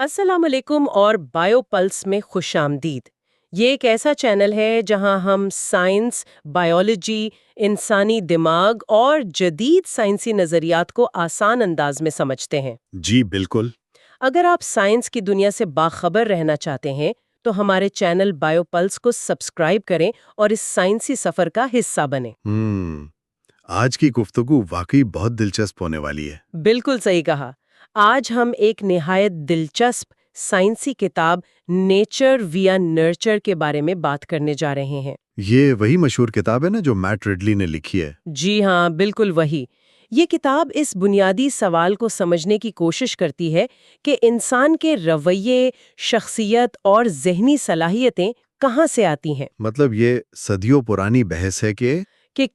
السلام علیکم اور بایو پلس میں خوش آمدید۔ یہ ایک ایسا چینل ہے جہاں ہم سائنس، بایولوجی، انسانی دماغ اور جدید سائنسی نظریات کو آسان انداز میں سمجھتے ہیں۔ جی بالکل۔ اگر آپ سائنس کی دنیا سے باخبر رہنا چاہتے ہیں تو ہمارے چینل بایو پلس کو سبسکرائب کریں اور اس سائنسی سفر کا حصہ بنیں۔ آج کی گفتگو واقعی بہت دلچسپ ہونے والی ہے۔ بالکل صحیح کہا۔ آج ہم ایک نہایت دلچسپ سائنسی کتاب نیچر ویا نرچر کے بارے میں بات کرنے جا رہے ہیں۔ یہ وہی مشہور کتاب ہے نا جو میٹ ریڈلی نے لکھی ہے؟ جی ہاں، بالکل وہی۔ یہ کتاب اس بنیادی سوال کو سمجھنے کی کوشش کرتی ہے کہ انسان کے رویے، شخصیت اور ذہنی صلاحیتیں کہاں سے آتی ہیں۔ مطلب یہ صدیوں پرانی بحث ہے کہ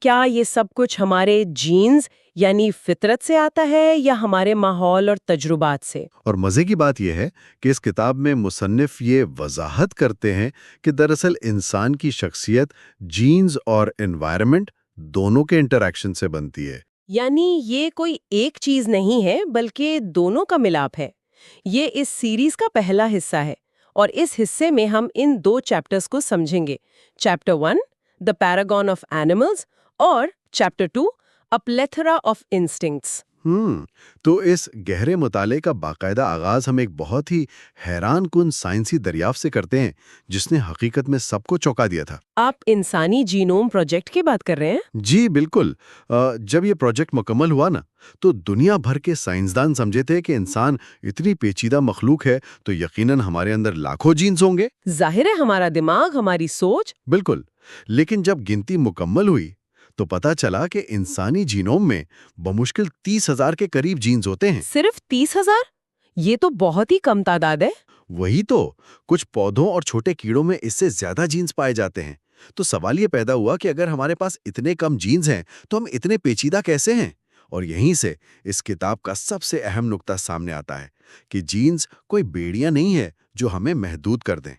کیا یہ سب کچھ ہمارے جینز یعنی فطرت سے آتا ہے یا ہمارے ماحول اور تجربات سے۔ اور مزے کی بات یہ ہے کہ اس کتاب میں مصنف یہ وضاحت کرتے ہیں کہ دراصل انسان کی شخصیت جینز اور انوائرمنٹ دونوں کے انٹریکشن سے بنتی ہے۔ یعنی یہ کوئی ایک چیز نہیں ہے بلکہ دونوں کا ملاپ ہے۔ یہ اس سیریز کا پہلا حصہ ہے اور اس حصے میں ہم ان دو چیپٹرز کو سمجھیں گے۔ Chapter 1 The Paragon of Animals اور chapter 2 A Plethora of Instincts۔ تو اس گہرے مطالعے کا باقاعدہ آغاز ہم ایک بہت ہی حیران کن سائنسی دریافت سے کرتے ہیں جس نے حقیقت میں سب کو چونکا دیا تھا۔ آپ انسانی جینوم پروجیکٹ کی بات کر رہے ہیں؟ جی بالکل۔ جب یہ پروجیکٹ مکمل ہوا نا تو دنیا بھر کے سائنسدان سمجھے تھے کہ انسان اتنی پیچیدہ مخلوق ہے تو یقیناً ہمارے اندر لاکھوں جینز ہوں گے۔ ظاہر ہے ہمارا دماغ، ہماری سوچ۔ بالکل، لیکن جب گنتی مکمل ہوئی تو پتا چلا کہ انسانی جینوم میں بمشکل 30,000 کے قریب جینز ہوتے ہیں۔ صرف 30,000؟ یہ تو بہت ہی کم تعداد ہے۔ وہی تو، کچھ پودوں اور چھوٹے کیڑوں میں اس سے زیادہ جینز پائے جاتے ہیں۔ تو سوال یہ پیدا ہوا کہ اگر ہمارے پاس اتنے کم جینز ہیں تو ہم اتنے پیچیدہ کیسے ہیں؟ اور یہیں سے اس کتاب کا سب سے اہم نقطہ سامنے آتا ہے کہ جینز کوئی بیڑیاں نہیں ہے جو ہمیں محدود کر دیں۔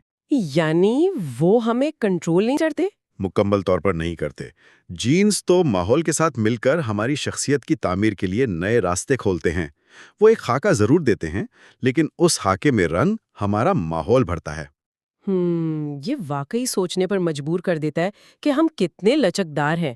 یعنی وہ ہمیں کنٹرول نہیں کرتے؟ مکمل طور پر نہیں کرتے۔ جینز تو ماحول کے ساتھ مل کر ہماری شخصیت کی تعمیر کے لیے نئے راستے کھولتے ہیں۔ وہ ایک خاکہ ضرور دیتے ہیں لیکن اس خاکے میں رنگ ہمارا ماحول بھرتا ہے۔ یہ واقعی سوچنے پر مجبور کر دیتا ہے کہ ہم کتنے لچکدار ہیں۔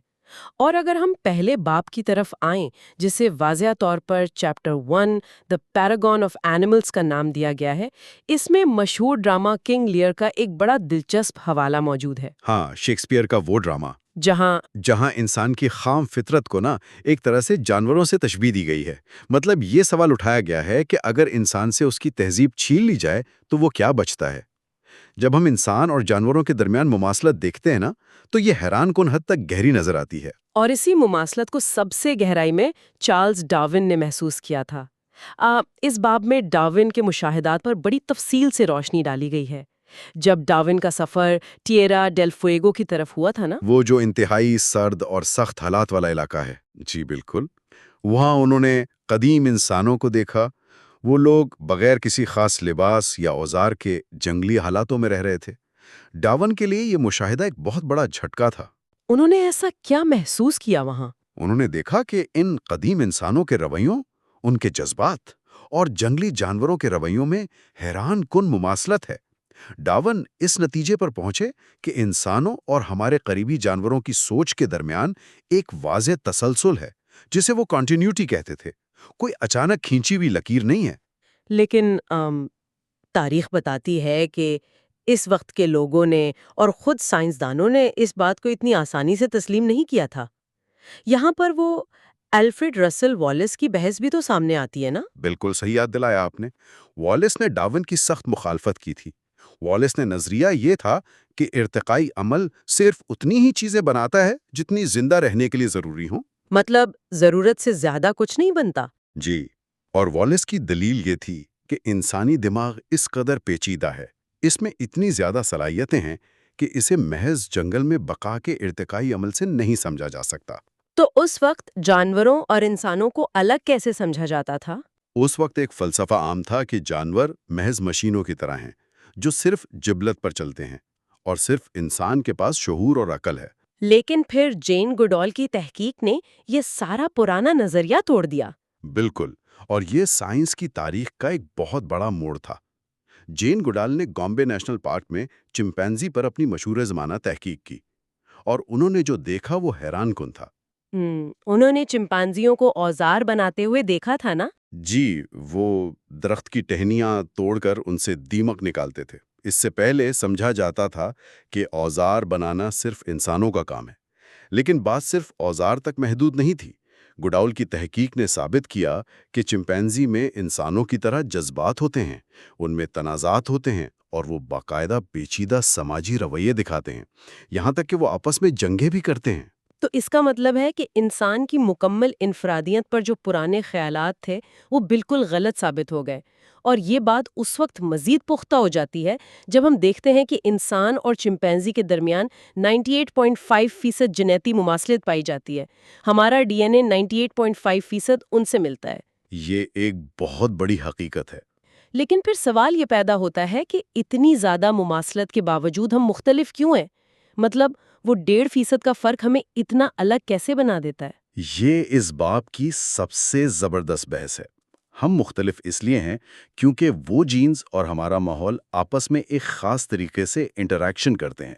اور اگر ہم پہلے باب کی طرف آئیں جسے واضح طور پر chapter 1 The Paragon of Animals کا نام دیا گیا ہے، اس میں مشہور ڈرامہ کنگ لیئر کا ایک بڑا دلچسپ حوالہ موجود ہے۔ ہاں، شیکسپیئر کا وہ ڈرامہ جہاں انسان کی خام فطرت کو نا ایک طرح سے جانوروں سے تشبیہ دی گئی ہے۔ مطلب یہ سوال اٹھایا گیا ہے کہ اگر انسان سے اس کی تہذیب چھین لی جائے تو وہ کیا بچتا ہے؟ جب ہم انسان اور جانوروں کے درمیان مماثلت دیکھتے ہیں نا تو یہ حیران کن حد تک گہری نظر آتی ہے۔ اور اسی مماثلت کو سب سے گہرائی میں چارلز ڈارون نے محسوس کیا تھا۔ اس باب میں ڈارون کے مشاہدات پر بڑی تفصیل سے روشنی ڈالی گئی ہے۔ جب ڈارون کا سفر ٹیرا ڈیل فویگو کی طرف ہوا تھا نا، وہ جو انتہائی سرد اور سخت حالات والا علاقہ ہے۔ جی بالکل، وہاں انہوں نے قدیم انسانوں کو دیکھا۔ وہ لوگ بغیر کسی خاص لباس یا اوزار کے جنگلی حالاتوں میں رہ رہے تھے۔ ڈارون کے لیے یہ مشاہدہ ایک بہت بڑا جھٹکا تھا۔ انہوں نے ایسا کیا محسوس کیا وہاں؟ انہوں نے دیکھا کہ ان قدیم انسانوں کے رویوں، ان کے جذبات اور جنگلی جانوروں کے رویوں میں حیران کن مماثلت ہے۔ ڈارون اس نتیجے پر پہنچے کہ انسانوں اور ہمارے قریبی جانوروں کی سوچ کے درمیان ایک واضح تسلسل ہے جسے وہ کنٹینیوٹی کہتے تھے۔ کوئی اچانک کھینچی ہوئی لکیر نہیں ہے۔ لیکن تاریخ بتاتی ہے کہ اس وقت کے لوگوں نے اور خود سائنسدانوں نے اس بات کو اتنی آسانی سے تسلیم نہیں کیا تھا۔ یہاں پر وہ الفریڈ رسل والیس کی بحث بھی تو سامنے آتی ہے نا؟ بالکل صحیح یاد دلایا آپ نے۔ والیس نے ڈارون کی سخت مخالفت کی تھی۔ والیس نے نظریہ یہ تھا کہ ارتقائی عمل صرف اتنی ہی چیزیں بناتا ہے جتنی زندہ رہنے کے لیے ضروری ہوں۔ مطلب ضرورت سے زیادہ کچھ نہیں بنتا۔ جی، اور والیس کی دلیل یہ تھی کہ انسانی دماغ اس قدر پیچیدہ ہے، اس میں اتنی زیادہ صلاحیتیں ہیں کہ اسے محض جنگل میں بقا کے ارتقائی عمل سے نہیں سمجھا جا سکتا۔ تو اس وقت جانوروں اور انسانوں کو الگ کیسے سمجھا جاتا تھا؟ اس وقت ایک فلسفہ عام تھا کہ جانور محض مشینوں کی طرح ہیں جو صرف جبلت پر چلتے ہیں، اور صرف انسان کے پاس شعور اور عقل ہے۔ لیکن پھر جین گوڈال کی تحقیق نے یہ سارا پرانا نظریہ توڑ دیا۔ بالکل، اور یہ سائنس کی تاریخ کا ایک بہت بڑا موڑ تھا۔ جین گوڈال نے گامبے نیشنل پارک میں چمپینزی پر اپنی مشہور زمانہ تحقیق کی، اور انہوں نے جو دیکھا وہ حیران کن تھا۔ انہوں نے چمپانزیوں کو اوزار بناتے ہوئے دیکھا تھا نا؟ جی، وہ درخت کی ٹہنیاں توڑ کر ان سے دیمک نکالتے تھے۔ اس سے پہلے سمجھا جاتا تھا کہ اوزار بنانا صرف انسانوں کا کام ہے، لیکن بات صرف اوزار تک محدود نہیں تھی۔ گوڈاؤل کی تحقیق نے ثابت کیا کہ چمپینزی میں انسانوں کی طرح جذبات ہوتے ہیں، ان میں تنازعات ہوتے ہیں، اور وہ باقاعدہ پیچیدہ سماجی رویے دکھاتے ہیں، یہاں تک کہ وہ آپس میں جنگیں بھی کرتے ہیں۔ تو اس کا مطلب ہے کہ انسان کی مکمل انفرادیت پر جو پرانے خیالات تھے وہ بالکل غلط ثابت ہو گئے، اور یہ بات اس وقت مزید پختہ ہو جاتی ہے جب ہم دیکھتے ہیں کہ انسان اور چمپینزی کے درمیان 98.5% جینیتی مماثلت پائی جاتی ہے۔ ہمارا ڈی این اے 98.5% ان سے ملتا ہے۔ یہ ایک بہت بڑی حقیقت ہے۔ لیکن پھر سوال یہ پیدا ہوتا ہے کہ اتنی زیادہ مماثلت کے باوجود ہم مختلف کیوں ہیں؟ مطلب وہ 1.5% کا فرق ہمیں اتنا الگ کیسے بنا دیتا ہے؟ یہ اس باب کی سب سے زبردست بحث ہے۔ ہم مختلف اس لیے ہیں کیونکہ وہ جینز اور ہمارا ماحول آپس میں ایک خاص طریقے سے انٹریکشن کرتے ہیں۔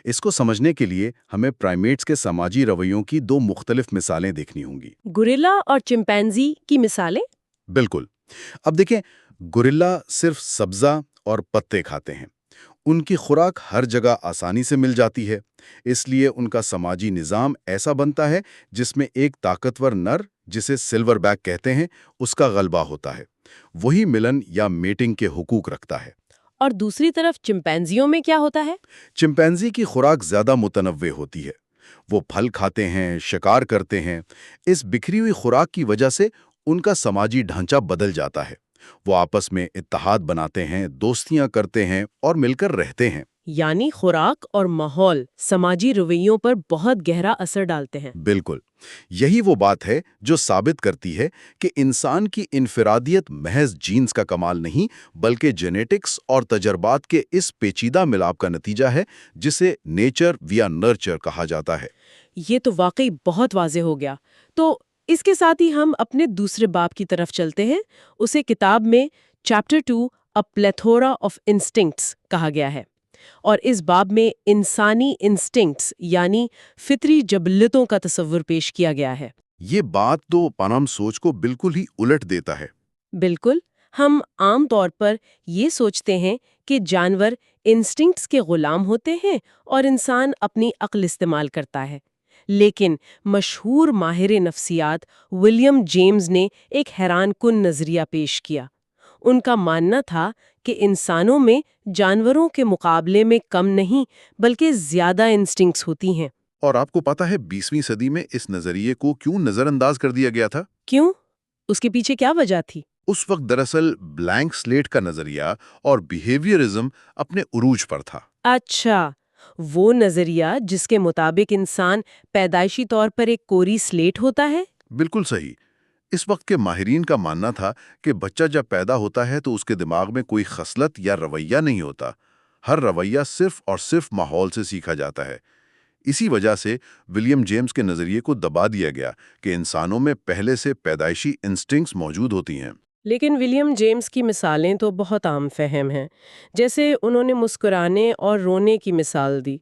اس کو سمجھنے کے لیے ہمیں پرائمیٹس کے سماجی رویوں کی دو مختلف مثالیں دیکھنی ہوں گی۔ گوریلا اور چمپینزی کی مثالیں؟ بالکل۔ اب دیکھیں، گوریلا صرف سبزہ اور پتے کھاتے ہیں۔ ان کی خوراک ہر جگہ آسانی سے مل جاتی ہے، اس لیے ان کا سماجی نظام ایسا بنتا ہے جس میں ایک طاقتور نر، جسے سلور بیک کہتے ہیں، اس کا غلبہ ہوتا ہے۔ وہی ملن یا میٹنگ کے حقوق رکھتا ہے۔ اور دوسری طرف چمپینزیوں میں کیا ہوتا ہے؟ چمپینزی کی خوراک زیادہ متنوع ہوتی ہے۔ وہ پھل کھاتے ہیں، شکار کرتے ہیں۔ اس بکھری ہوئی خوراک کی وجہ سے ان کا سماجی ڈھانچہ بدل جاتا ہے۔ وہ آپس میں اتحاد بناتے ہیں، دوستیاں کرتے ہیں اور مل کر رہتے ہیں۔ یعنی خوراک اور ماحول سماجی رویوں پر بہت گہرا اثر ڈالتے ہیں۔ بالکل، یہی وہ بات ہے جو ثابت کرتی ہے کہ انسان کی انفرادیت محض جینز کا کمال نہیں، بلکہ جینیٹکس اور تجربات کے اس پیچیدہ ملاپ کا نتیجہ ہے جسے نیچر ویا نرچر کہا جاتا ہے۔ یہ تو واقعی بہت واضح ہو گیا۔ تو اس کے ساتھ ہی ہم اپنے دوسرے باب کی طرف چلتے ہیں۔ اسے کتاب میں chapter 2 A Plethora of Instincts کہا گیا ہے، اور اس باب میں انسانی انسٹنکٹس یعنی فطری جبلتوں کا تصور پیش کیا گیا ہے۔ یہ بات تو پانام سوچ کو بالکل ہی الٹ دیتا ہے۔ بالکل، ہم عام طور پر یہ سوچتے ہیں کہ جانور انسٹنکٹس کے غلام ہوتے ہیں اور انسان اپنی عقل استعمال کرتا ہے، لیکن مشہور ماہر نفسیات ولیم جیمز نے ایک حیران کن نظریہ پیش کیا۔ ان کا ماننا تھا کہ انسانوں میں جانوروں کے مقابلے میں کم نہیں بلکہ زیادہ انسٹنکٹس ہوتی ہیں۔ اور آپ کو پتا ہے 20ویں صدی میں اس نظریے کو کیوں نظر انداز کر دیا گیا تھا؟ کیوں؟ اس کے پیچھے کیا وجہ تھی؟ اس وقت دراصل بلینک سلیٹ کا نظریہ اور بیہیویئرزم اپنے عروج پر تھا۔ اچھا، وہ نظریہ جس کے مطابق انسان پیدائشی طور پر ایک کوری سلیٹ ہوتا ہے؟ بالکل صحیح۔ اس وقت کے ماہرین کا ماننا تھا کہ بچہ جب پیدا ہوتا ہے تو اس کے دماغ میں کوئی خصلت یا رویہ نہیں ہوتا۔ ہر رویہ صرف اور صرف ماحول سے سیکھا جاتا ہے۔ اسی وجہ سے ولیم جیمز کے نظریے کو دبا دیا گیا کہ انسانوں میں پہلے سے پیدائشی انسٹنکٹس موجود ہوتی ہیں۔ لیکن ولیم جیمز کی مثالیں تو بہت عام فہم ہیں۔ جیسے انہوں نے مسکرانے اور رونے کی مثال دی۔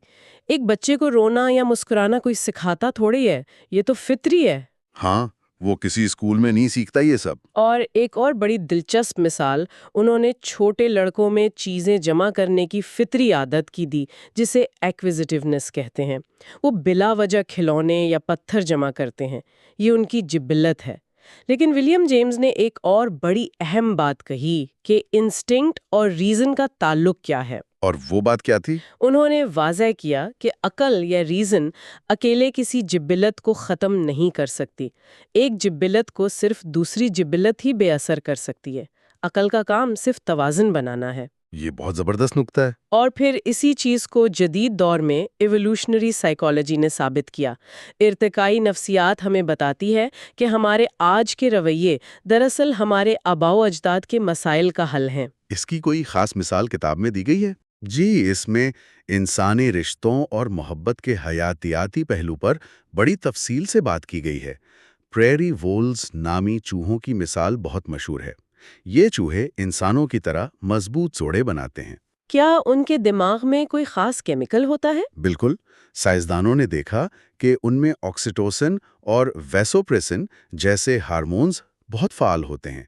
ایک بچے کو رونا یا مسکرانا کوئی سکھاتا تھوڑی ہے، یہ تو فطری ہے۔ ہاں، وہ کسی اسکول میں نہیں سیکھتا یہ سب۔ اور ایک اور بڑی دلچسپ مثال انہوں نے چھوٹے لڑکوں میں چیزیں جمع کرنے کی فطری عادت کی دی، جسے ایکوزیٹیونیس کہتے ہیں۔ وہ بلا وجہ کھلونے یا پتھر جمع کرتے ہیں، یہ ان کی جبلت ہے۔ لیکن ولیم جیمز نے ایک اور بڑی اہم بات کہی کہ انسٹنکٹ اور ریزن کا تعلق کیا ہے۔ اور وہ بات کیا تھی؟ انہوں نے واضح کیا کہ عقل یا ریزن اکیلے کسی جبلت کو ختم نہیں کر سکتی۔ ایک جبلت کو صرف دوسری جبلت ہی بے اثر کر سکتی ہے۔ عقل کا کام صرف توازن بنانا ہے۔ یہ بہت زبردست نکتہ ہے۔ اور پھر اسی چیز کو جدید دور میں ایوولوشنری سائیکالوجی نے ثابت کیا۔ ارتقائی نفسیات ہمیں بتاتی ہے کہ ہمارے آج کے رویے دراصل ہمارے آباء و اجداد کے مسائل کا حل ہیں۔ اس کی کوئی خاص مثال کتاب میں دی گئی ہے؟ جی، اس میں انسانی رشتوں اور محبت کے حیاتیاتی پہلو پر بڑی تفصیل سے بات کی گئی ہے۔ پریری وولز نامی چوہوں کی مثال بہت مشہور ہے۔ یہ چوہے انسانوں کی طرح مضبوط جوڑے بناتے ہیں۔ کیا ان کے دماغ میں کوئی خاص کیمیکل ہوتا ہے؟ بالکل، سائنسدانوں نے دیکھا کہ ان میں آکسیٹوسن اور ویسوپریسن جیسے ہارمونز بہت فعال ہوتے ہیں،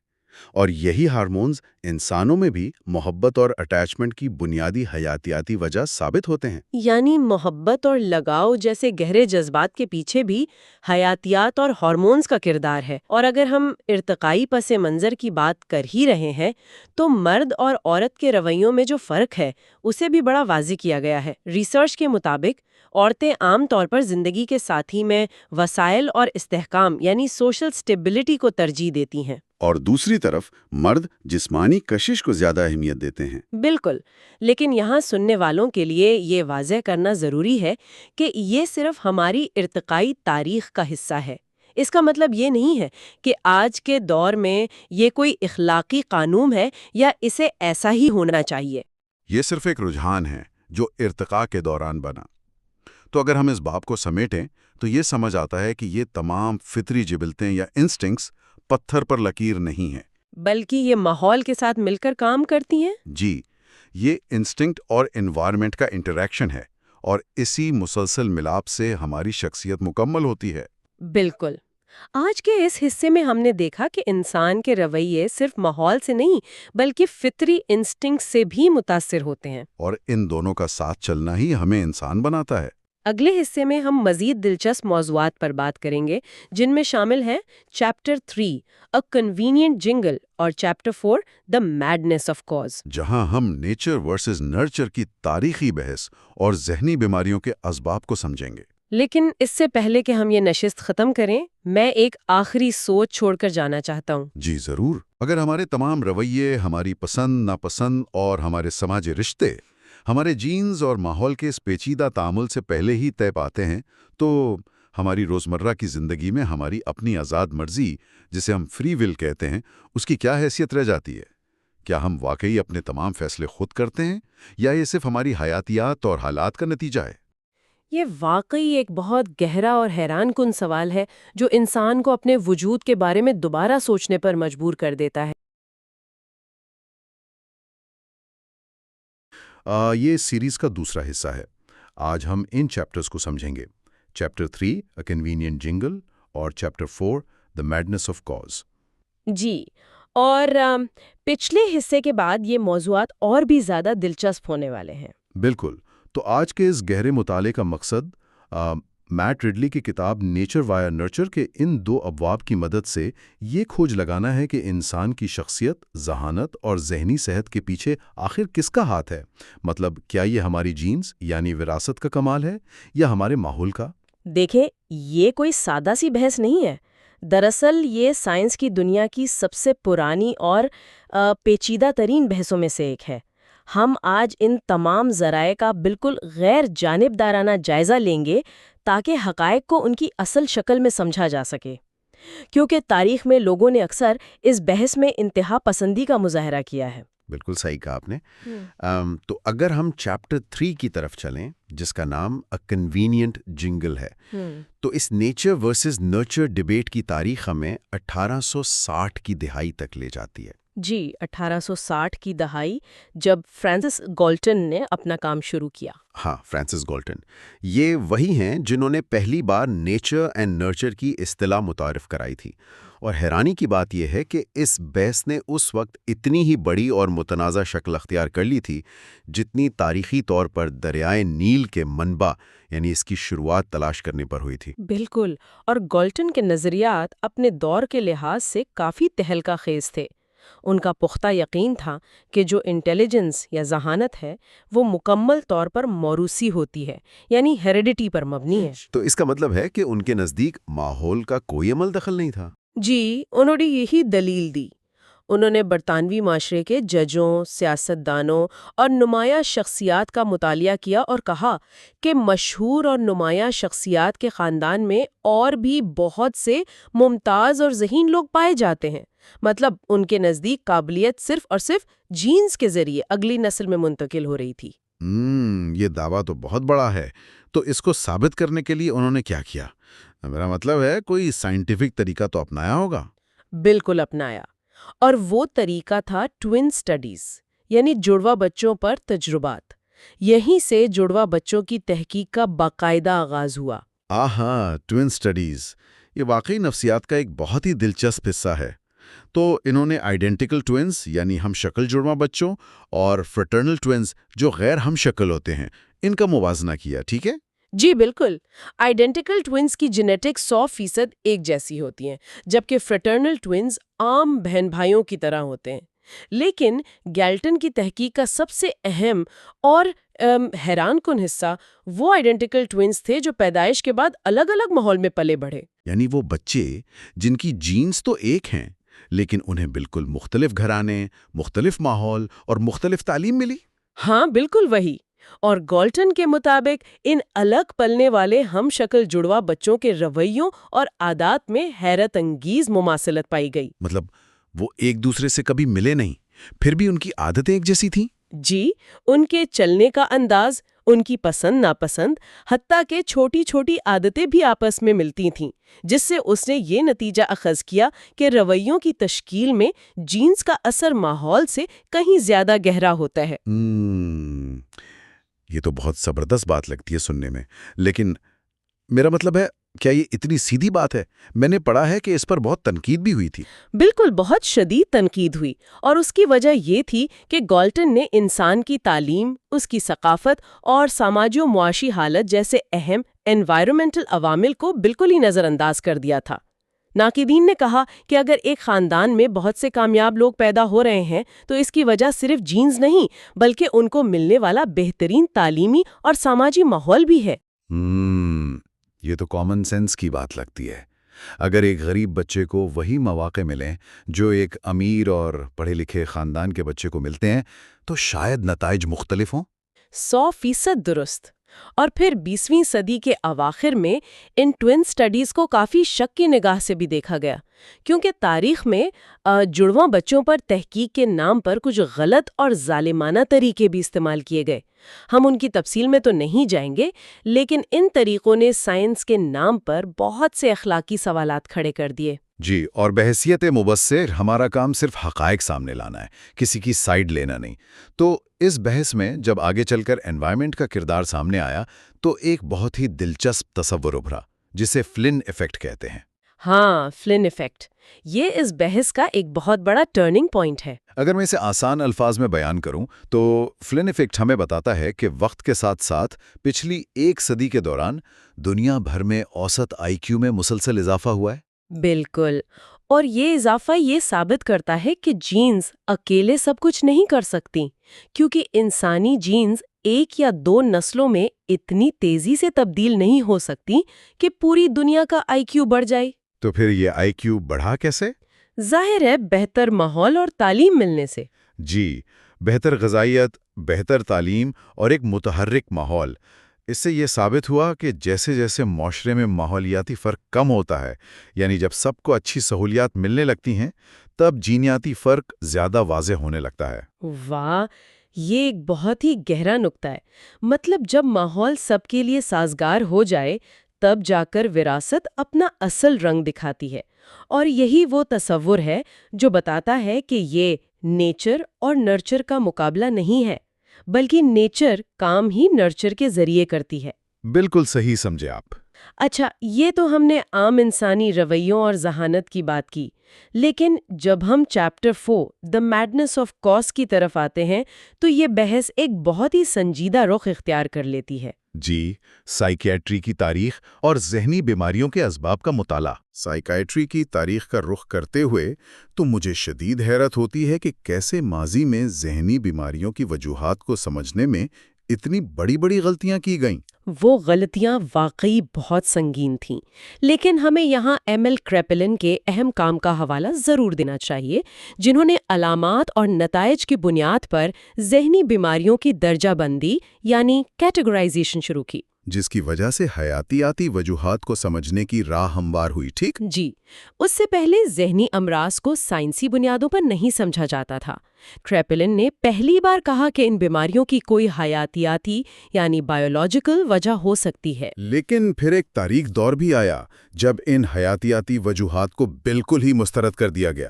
اور یہی ہارمونز انسانوں میں بھی محبت اور اٹیچمنٹ کی بنیادی حیاتیاتی وجہ ثابت ہوتے ہیں۔ یعنی محبت اور لگاؤ جیسے گہرے جذبات کے پیچھے بھی حیاتیات اور ہارمونز کا کردار ہے۔ اور اگر ہم ارتقائی پس منظر کی بات کر ہی رہے ہیں تو مرد اور عورت کے رویوں میں جو فرق ہے اسے بھی بڑا واضح کیا گیا ہے۔ ریسرچ کے مطابق عورتیں عام طور پر زندگی کے ساتھی میں وسائل اور استحکام یعنی سوشل سٹیبلٹی کو ترجیح دیتی ہیں، اور دوسری طرف مرد جسمانی کشش کو زیادہ اہمیت دیتے ہیں۔ بالکل، لیکن یہاں سننے والوں کے لیے یہ واضح کرنا ضروری ہے کہ یہ صرف ہماری ارتقائی تاریخ کا حصہ ہے۔ اس کا مطلب یہ نہیں ہے کہ آج کے دور میں یہ کوئی اخلاقی قانون ہے یا اسے ایسا ہی ہونا چاہیے۔ یہ صرف ایک رجحان ہے جو ارتقاء کے دوران بنا۔ تو اگر ہم اس باب کو سمیٹیں تو یہ سمجھ آتا ہے کہ یہ تمام فطری جبلتیں یا انسٹنکٹس پتھر پر لکیر نہیں ہیں، بلکہ یہ ماحول کے ساتھ مل کر کام کرتی ہیں۔ جی، یہ انسٹنکٹ اور انوائرمنٹ کا انٹریکشن ہے، اور اسی مسلسل ملاپ سے ہماری شخصیت مکمل ہوتی ہے۔ بالکل۔ آج کے اس حصے میں ہم نے دیکھا کہ انسان کے رویے صرف ماحول سے نہیں بلکہ فطری انسٹنکٹ سے بھی متاثر ہوتے ہیں، اور ان دونوں کا ساتھ چلنا ہی ہمیں انسان بناتا ہے۔ اگلے حصے میں ہم مزید دلچسپ موضوعات پر بات کریں گے جن میں شامل ہیں چیپٹر 3 A Convenient Jingle اور chapter 4 The Madness of Cause، جہاں ہم نیچر ورسز نرچر کی تاریخی بحث اور ذہنی بیماریوں کے اسباب کو سمجھیں گے۔ لیکن اس سے پہلے کہ ہم یہ نشست ختم کریں میں ایک آخری سوچ چھوڑ کر جانا چاہتا ہوں۔ جی ضرور، اگر ہمارے تمام رویے، ہماری پسند ناپسند اور ہمارے سماجی رشتے ہمارے جینز اور ماحول کے اس پیچیدہ تعامل سے پہلے ہی طے پاتے ہیں تو ہماری روزمرہ کی زندگی میں ہماری اپنی آزاد مرضی، جسے ہم فری ول کہتے ہیں، اس کی کیا حیثیت رہ جاتی ہے؟ کیا ہم واقعی اپنے تمام فیصلے خود کرتے ہیں یا یہ صرف ہماری حیاتیات اور حالات کا نتیجہ ہے؟ یہ واقعی ایک بہت گہرا اور حیران کن سوال ہے جو انسان کو اپنے وجود کے بارے میں دوبارہ سوچنے پر مجبور کر دیتا ہے۔ یہ سیریز کا دوسرا حصہ ہے۔ آج ہم ان چیپٹرز کو سمجھیں گے، چیپٹر 3 A Convenient Jingle اور chapter 4 The Madness of Cause۔ جی، اور پچھلے حصے کے بعد یہ موضوعات اور بھی زیادہ دلچسپ ہونے والے ہیں۔ بالکل، تو آج کے اس گہرے مطالعے کا مقصد میٹ رڈلی کی کتاب نیچر وائر نرچر کے ان دو ابواب کی مدد سے یہ کھوج لگانا ہے کہ انسان کی شخصیت، ذہانت اور ذہنی صحت کے پیچھے آخر کس کا ہاتھ ہے؟ مطلب کیا یہ ہماری جینز یعنی وراثت کا کمال ہے یا ہمارے ماحول کا؟ دیکھیں، یہ کوئی سادہ سی بحث نہیں ہے۔ دراصل یہ سائنس کی دنیا کی سب سے پرانی اور پیچیدہ ترین بحثوں میں سے ایک ہے۔ ہم آج ان تمام ذرائع کا بالکل غیر جانبدارانہ جائزہ لیں گے تاکہ حقائق کو ان کی اصل شکل میں سمجھا جا سکے، کیونکہ تاریخ میں لوگوں نے اکثر اس بحث میں انتہا پسندی کا مظاہرہ کیا ہے۔ بالکل صحیح کہا آپ نے۔ تو اگر ہم چیپٹر 3 کی طرف چلیں جس کا نام A Convenient Jingle ہے، تو اس نیچر ورسز نرچر ڈیبیٹ کی تاریخ ہمیں 1860 کی دہائی تک لے جاتی ہے۔ جی، 1860 کی دہائی جب فرانسس گالٹن نے اپنا کام شروع کیا۔ ہاں، فرانسس گالٹن یہ وہی ہیں جنہوں نے پہلی بار نیچر اینڈ نرچر کی اصطلاح متعارف کرائی تھی، اور حیرانی کی بات یہ ہے کہ اس بحث نے اس وقت اتنی ہی بڑی اور متنازع شکل اختیار کر لی تھی جتنی تاریخی طور پر دریائے نیل کے منبع یعنی اس کی شروعات تلاش کرنے پر ہوئی تھی۔ بالکل، اور گالٹن کے نظریات اپنے دور کے لحاظ سے کافی تہلکہ خیز تھے۔ ان کا پختہ یقین تھا کہ جو انٹیلیجنس یا ذہانت ہے وہ مکمل طور پر موروثی ہوتی ہے، یعنی ہیریڈیٹی پر مبنی ہے۔ تو اس کا مطلب ہے کہ ان کے نزدیک ماحول کا کوئی عمل دخل نہیں تھا۔ جی، انہوں نے یہی دلیل دی۔ انہوں نے برطانوی معاشرے کے ججوں، سیاستدانوں اور نمایاں شخصیات کا مطالعہ کیا اور کہا کہ مشہور اور نمایاں شخصیات کے خاندان میں اور بھی بہت سے ممتاز اور ذہین لوگ پائے جاتے ہیں۔ مطلب ان کے نزدیک قابلیت صرف اور صرف جینز کے ذریعے اگلی نسل میں منتقل ہو رہی تھی۔ یہ دعویٰ تو بہت بڑا ہے۔ تو اس کو ثابت کرنے کے لیے انہوں نے کیا کیا؟ میرا مطلب ہے کوئی سائنٹیفک طریقہ تو اپنایا ہوگا۔ بالکل اپنایا، اور وہ طریقہ تھا ٹوین سٹڈیز، یعنی جڑواں بچوں پر تجربات۔ یہیں سے جڑواں بچوں کی تحقیق کا باقاعدہ آغاز ہوا۔ آہا، ٹوین سٹڈیز، یہ واقعی نفسیات کا ایک بہت ہی دلچسپ حصہ ہے۔ تو انہوں نے آئیڈینٹیکل ٹوینز یعنی ہم شکل جڑواں بچوں اور فرٹرنل ٹوینز جو غیر ہم شکل ہوتے ہیں، ان کا موازنہ کیا، ٹھیک ہے؟ جی بالکل، آئیڈینٹیکل ٹوینز کی جینیٹک 100% ایک جیسی ہوتی ہیں، جبکہ فریٹرنل ٹوینز عام بہن بھائیوں کی طرح ہوتے ہیں۔ لیکن گیلٹن کی تحقیق کا سب سے اہم اور حیران کن حصہ وہ آئیڈینٹیکل ٹوینز تھے جو پیدائش کے بعد الگ الگ ماحول میں پلے بڑھے۔ یعنی وہ بچے جن کی جینز تو ایک ہیں لیکن انہیں بالکل مختلف گھرانے، مختلف ماحول اور مختلف تعلیم ملی۔ ہاں بالکل وہی۔ اور گالٹن کے مطابق ان الگ پلنے والے ہم شکل جڑواں بچوں کے رویوں اور عادات میں حیرت انگیز مماثلت پائی گئی۔ مطلب وہ ایک دوسرے سے کبھی ملے نہیں، پھر بھی ان کی عادتیں ایک جیسی تھیں؟ جی، ان کے چلنے کا انداز، ان کی پسند ناپسند، حتیٰ کہ چھوٹی چھوٹی عادتیں بھی آپس میں ملتی تھیں، جس سے اس نے یہ نتیجہ اخذ کیا کہ رویوں کی تشکیل میں جینز کا اثر ماحول سے کہیں زیادہ گہرا ہوتا ہے۔ یہ تو بہت زبردست بات لگتی ہے سننے میں، لیکن میرا مطلب ہے کیا یہ اتنی سیدھی بات ہے؟ میں نے پڑھا ہے کہ اس پر بہت تنقید بھی ہوئی تھی۔ بالکل، بہت شدید تنقید ہوئی، اور اس کی وجہ یہ تھی کہ گالٹن نے انسان کی تعلیم، اس کی ثقافت اور سماجی و معاشی حالت جیسے اہم انوائرمنٹل عوامل کو بالکل ہی نظر انداز کر دیا تھا۔ ناقدین نے کہا کہ اگر ایک خاندان میں بہت سے کامیاب لوگ پیدا ہو رہے ہیں تو اس کی وجہ صرف جینز نہیں بلکہ ان کو ملنے والا بہترین تعلیمی اور سماجی ماحول بھی ہے۔ یہ تو کامن سینس کی بات لگتی ہے۔ اگر ایک غریب بچے کو وہی مواقع ملیں جو ایک امیر اور پڑھے لکھے خاندان کے بچے کو ملتے ہیں تو شاید نتائج مختلف ہوں۔ 100% درست۔ اور پھر 20ویں صدی کے اواخر میں ان ٹوین سٹڈیز کو کافی شک کی نگاہ سے بھی دیکھا گیا، کیونکہ تاریخ میں جڑواں بچوں پر تحقیق کے نام پر کچھ غلط اور ظالمانہ طریقے بھی استعمال کیے گئے۔ ہم ان کی تفصیل میں تو نہیں جائیں گے، لیکن ان طریقوں نے سائنس کے نام پر بہت سے اخلاقی سوالات کھڑے کر دیے۔ جی، اور بحیثیت مبصر ہمارا کام صرف حقائق سامنے لانا ہے، کسی کی سائیڈ لینا نہیں۔ تو اس بحث میں جب آگے چل کر انوائرمنٹ کا کردار سامنے آیا تو ایک بہت ہی دلچسپ تصور ابھرا جسے فلن ایفیکٹ کہتے ہیں۔ ہاں، فلن ایفیکٹ، یہ اس بحث کا ایک بہت بڑا ٹرننگ پوائنٹ ہے۔ اگر میں اسے آسان الفاظ میں بیان کروں تو فلن ایفیکٹ ہمیں بتاتا ہے کہ وقت کے ساتھ ساتھ پچھلی ایک صدی کے دوران دنیا بھر میں اوسط آئی کیو میں مسلسل اضافہ ہوا ہے۔ بالکل، اور یہ اضافہ یہ ثابت کرتا ہے کہ جینز اکیلے سب کچھ نہیں کر سکتی، کیونکہ انسانی جینز ایک یا دو نسلوں میں اتنی تیزی سے تبدیل نہیں ہو سکتی کہ پوری دنیا کا آئی کیو بڑھ جائے۔ تو پھر یہ آئی کیو بڑھا کیسے؟ ظاہر ہے بہتر ماحول اور تعلیم ملنے سے۔ جی، بہتر غذائیت، بہتر تعلیم اور ایک متحرک ماحول۔ اس سے یہ ثابت ہوا کہ جیسے جیسے معاشرے میں ماحولیاتی فرق کم ہوتا ہے، یعنی جب سب کو اچھی سہولیات ملنے لگتی ہیں، تب جینیاتی فرق زیادہ واضح ہونے لگتا ہے۔ واہ، یہ ایک بہت ہی گہرا نکتہ ہے۔ مطلب جب ماحول سب کے لیے سازگار ہو جائے تب جا کر وراثت اپنا اصل رنگ دکھاتی ہے، اور یہی وہ تصور ہے جو بتاتا ہے کہ یہ نیچر اور نرچر کا مقابلہ نہیں ہے، بلکہ نیچر کام ہی نرچر کے ذریعے کرتی ہے۔ بالکل صحیح سمجھے آپ۔ اچھا، یہ تو ہم نے عام انسانی رویوں اور ذہانت کی بات کی، لیکن جب ہم chapter 4 the madness of cause کی طرف آتے ہیں تو یہ بحث ایک بہت ہی سنجیدہ رخ اختیار کر لیتی ہے۔ جی، سائیکیٹری کی تاریخ اور ذہنی بیماریوں کے اسباب کا مطالعہ۔ سائیکیٹری کی تاریخ کا رخ کرتے ہوئے تو مجھے شدید حیرت ہوتی ہے کہ کیسے ماضی میں ذہنی بیماریوں کی وجوہات کو سمجھنے میں اتنی بڑی بڑی غلطیاں کی گئیں۔ وہ غلطیاں واقعی بہت سنگین تھیں، لیکن ہمیں یہاں ایم ایل کریپلن کے اہم کام کا حوالہ ضرور دینا چاہیے، جنہوں نے علامات اور نتائج کی بنیاد پر ذہنی بیماریوں کی درجہ بندی یعنی کیٹیگرائزیشن شروع کی، جس کی وجہ سے حیاتیاتی وجوہات کو سمجھنے کی راہ ہموار ہوئی۔ ٹھیک؟ جی، اس سے پہلے ذہنی امراض کو سائنسی بنیادوں پر نہیں سمجھا جاتا تھا۔ کریپلن نے پہلی بار کہا کہ ان بیماریوں کی کوئی حیاتیاتی یعنی بایولوجیکل وجہ ہو سکتی ہے۔ لیکن پھر ایک تاریخ دور بھی آیا جب ان حیاتیاتی وجوہات کو بالکل ہی مسترد کر دیا گیا۔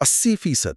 80%?